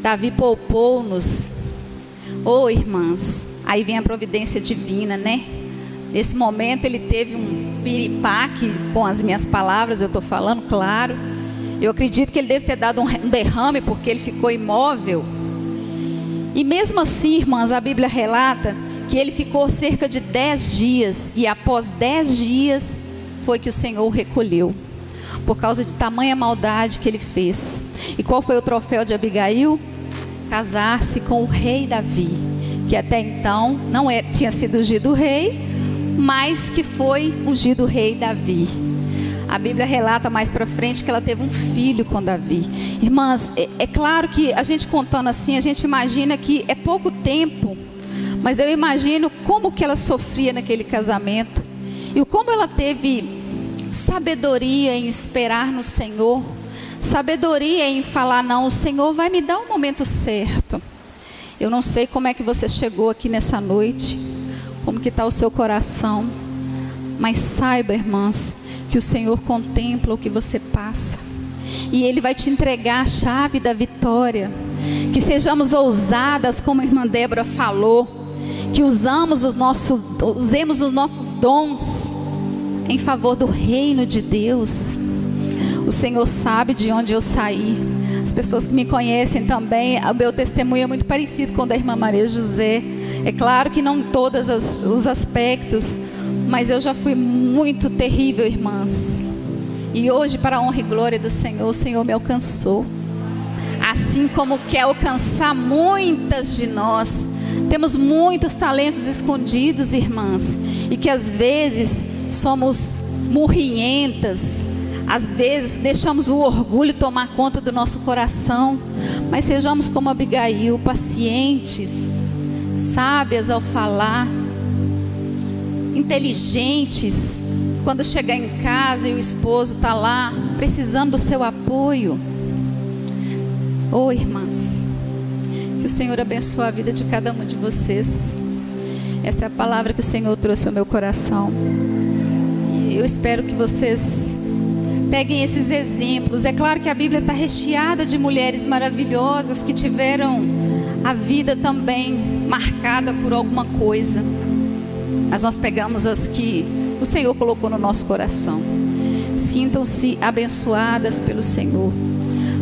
Davi poupou-nos. Oh, irmãs, aí vem a providência divina, né? Nesse momento ele teve um piripaque com as minhas palavras, eu estou falando, claro. Eu acredito que ele deve ter dado um derrame, porque ele ficou imóvel. E mesmo assim, irmãs, a Bíblia relata que ele ficou cerca de 10 dias. E após 10 dias foi que o Senhor o recolheu, por causa de tamanha maldade que ele fez. E qual foi o troféu de Abigail? Casar-se com o rei Davi, que até então não tinha sido ungido rei, mas que foi ungido rei Davi. A Bíblia relata mais para frente que ela teve um filho com Davi. Irmãs, é claro que a gente contando assim, a gente imagina que é pouco tempo, mas eu imagino como que ela sofria naquele casamento, e como ela teve sabedoria em esperar no Senhor, sabedoria em falar: não, o Senhor vai me dar o momento certo. Eu não sei como é que você chegou aqui nessa noite, como que está o seu coração, mas saiba, irmãs, que o Senhor contempla o que você passa, e Ele vai te entregar a chave da vitória. Que sejamos ousadas, como a irmã Débora falou, que usemos os nossos dons em favor do reino de Deus. O Senhor sabe de onde eu saí. As pessoas que me conhecem também, o meu testemunho é muito parecido com o da irmã Maria José. É claro que não em todos os aspectos, mas eu já fui muito terrível, irmãs. E hoje, para a honra e glória do Senhor, o Senhor me alcançou. Assim como quer alcançar muitas de nós. Temos muitos talentos escondidos, irmãs, e que às vezes somos murrientas, às vezes deixamos o orgulho tomar conta do nosso coração. Mas sejamos como Abigail, pacientes, sábias ao falar, inteligentes, quando chegar em casa e o esposo está lá, precisando do seu apoio. Oh, irmãs, que o Senhor abençoe a vida de cada uma de vocês. Essa é a palavra que o Senhor trouxe ao meu coração. E eu espero que vocês peguem esses exemplos. É claro que a Bíblia está recheada de mulheres maravilhosas que tiveram a vida também marcada por alguma coisa. Mas nós pegamos as que o Senhor colocou no nosso coração. Sintam-se abençoadas pelo Senhor.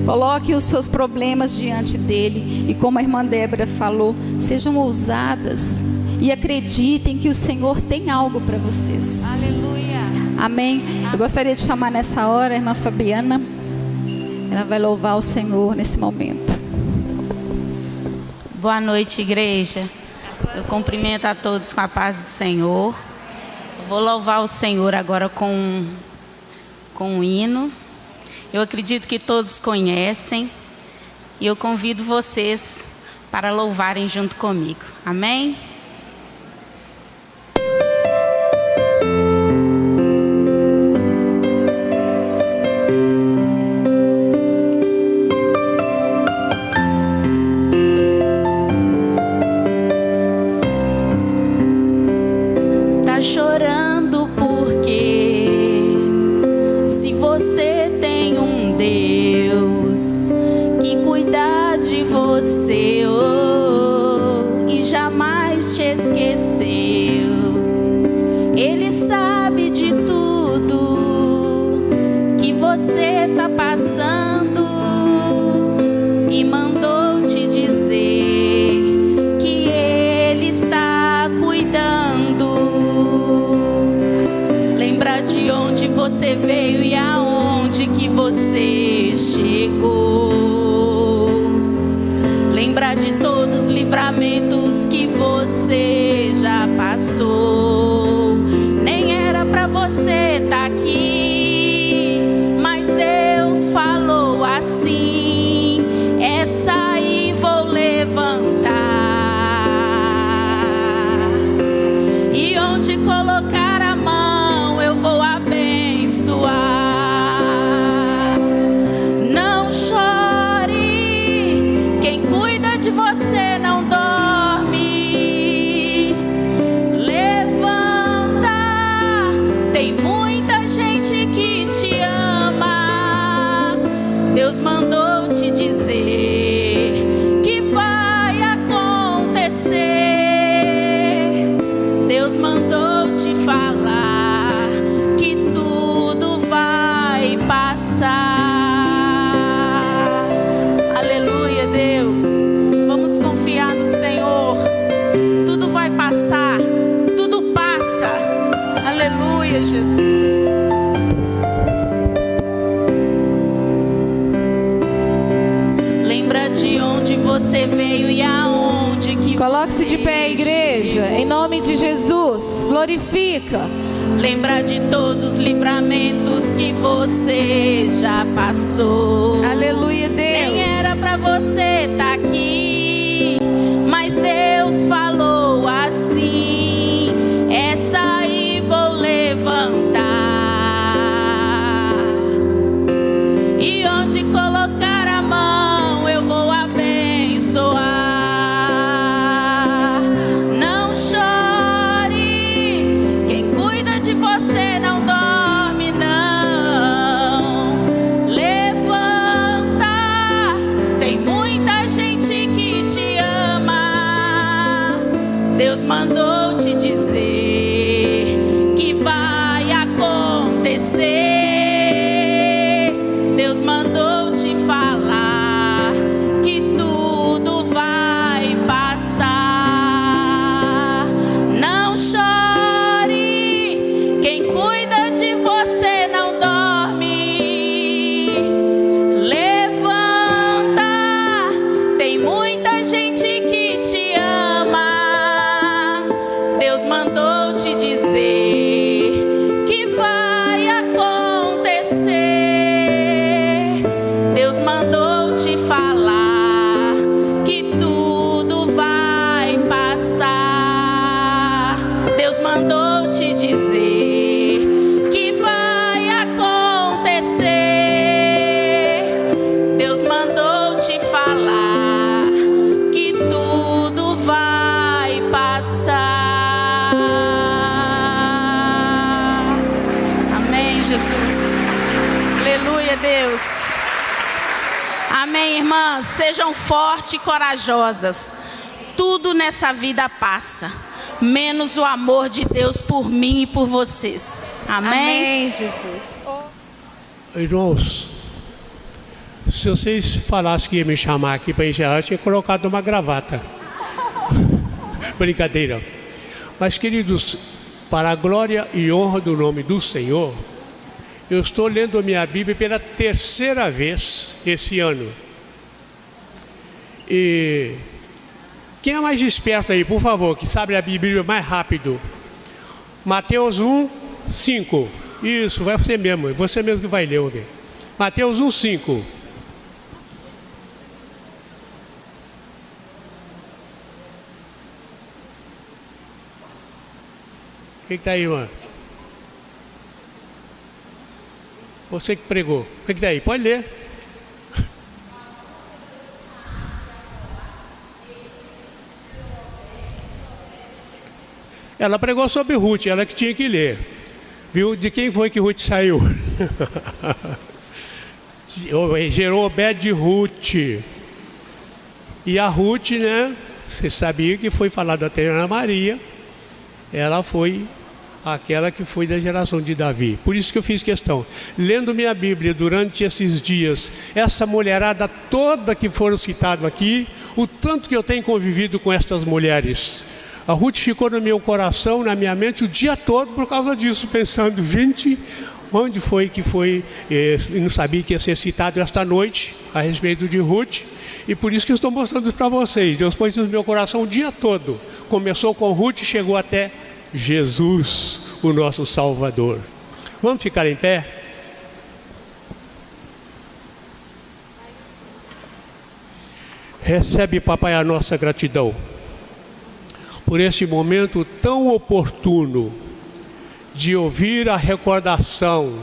Coloque os seus problemas diante dele. E como a irmã Débora falou, sejam ousadas e acreditem que o Senhor tem algo para vocês. Aleluia. Amém. Eu gostaria de chamar nessa hora a irmã Fabiana. Ela vai louvar o Senhor nesse momento. Boa noite, igreja. Eu cumprimento a todos com a paz do Senhor. Eu vou louvar o Senhor agora com um hino. Eu acredito que todos conhecem. E eu convido vocês para louvarem junto comigo. Amém? Chorando porque se você tem um Deus que cuida de você e jamais te esqueceu, Ele sabe de tudo que você tá passando e mandou te dizer que Ele está cuidando. De onde você veio e aonde que você chegou. Lembra de todos os livramentos que você já passou. Nem era pra você estar aqui, mas Deus falou assim: essa aí vou levantar. E onde colocar a mão eu vou abençoar. Não chore, quem cuida de você não dorme. Levanta, tem muita gente que te ama. Deus mandou te dizer que vai acontecer. Deus mandou te falar que tudo vai passar. Aleluia, Deus. Vamos confiar no Senhor. Tudo vai passar. Tudo passa. Aleluia, Jesus. Lembra de onde você veio e aonde que Coloque-se de pé, igreja, em nome de Jesus. Glorifica. Lembra de todos os livramentos que você já passou. Aleluia, Deus. Nem era pra você estar aqui, mas Deus falou assim: essa aí vou levantar. E onde colocar a mão eu vou abençoar. Não chore, quem cuida de você não dorme, não. Levanta, tem muita gente que Jesus. Aleluia, Deus. Amém, irmãs. Sejam fortes e corajosas. Tudo nessa vida passa, menos o amor de Deus por mim e por vocês. Amém? Amém, Jesus. Irmãos, se vocês falassem que ia me chamar aqui para encerrar, eu tinha colocado uma gravata. Brincadeira. Mas, queridos, para a glória e honra do nome do Senhor, eu estou lendo a minha Bíblia pela terceira vez esse ano. E quem é mais esperto aí, por favor, que sabe a Bíblia mais rápido? Mateus 1, 5. Isso, vai você mesmo. É você mesmo que vai ler. Okay? Mateus 1, 5. O que está aí, irmã? Você que pregou. O que está aí? Pode ler. Ela pregou sobre Ruth, ela que tinha que ler. Viu? De quem foi que Ruth saiu? Gerou Obed de Ruth. E a Ruth, né? Você sabia que foi falado até Ana Maria. Ela foi aquela que foi da geração de Davi. Por isso que eu fiz questão. Lendo minha Bíblia durante esses dias, essa mulherada toda que foram citadas aqui, o tanto que eu tenho convivido com estas mulheres. A Ruth ficou no meu coração, na minha mente, o dia todo por causa disso, pensando, gente, onde foi que foi? Não sabia que ia ser citado esta noite a respeito de Ruth, e por isso que eu estou mostrando isso para vocês. Deus pôs no meu coração o dia todo. Começou com Ruth e chegou até Jesus, o nosso Salvador. Vamos ficar em pé? Recebe, papai, a nossa gratidão por esse momento tão oportuno de ouvir a recordação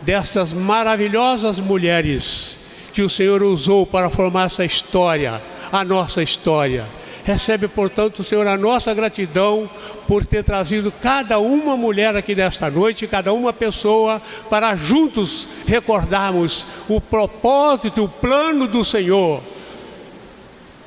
dessas maravilhosas mulheres que o Senhor usou para formar essa história, a nossa história. Recebe, portanto, Senhor, a nossa gratidão por ter trazido cada uma mulher aqui nesta noite, cada uma pessoa, para juntos recordarmos o propósito, o plano do Senhor.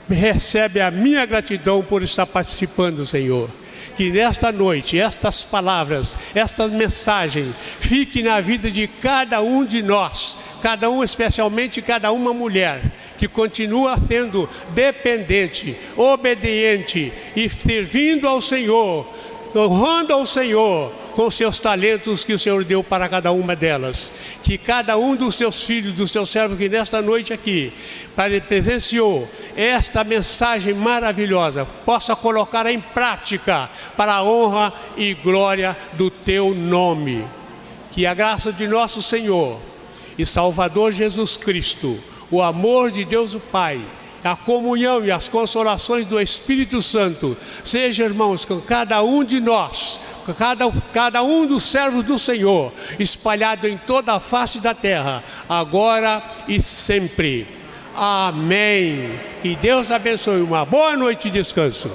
Recebe a minha gratidão por estar participando, Senhor. Que nesta noite, estas palavras, esta mensagem, fique na vida de cada um de nós, cada um, especialmente cada uma mulher, que continua sendo dependente, obediente e servindo ao Senhor, honrando ao Senhor com seus talentos que o Senhor deu para cada uma delas. Que cada um dos seus filhos, dos seus servos que nesta noite aqui presenciou esta mensagem maravilhosa, possa colocar em prática para a honra e glória do teu nome. Que a graça de nosso Senhor e Salvador Jesus Cristo, o amor de Deus o Pai, a comunhão e as consolações do Espírito Santo, seja, irmãos, com cada um de nós, com cada um dos servos do Senhor, espalhado em toda a face da terra, agora e sempre. Amém. Que Deus abençoe. Uma boa noite de descanso.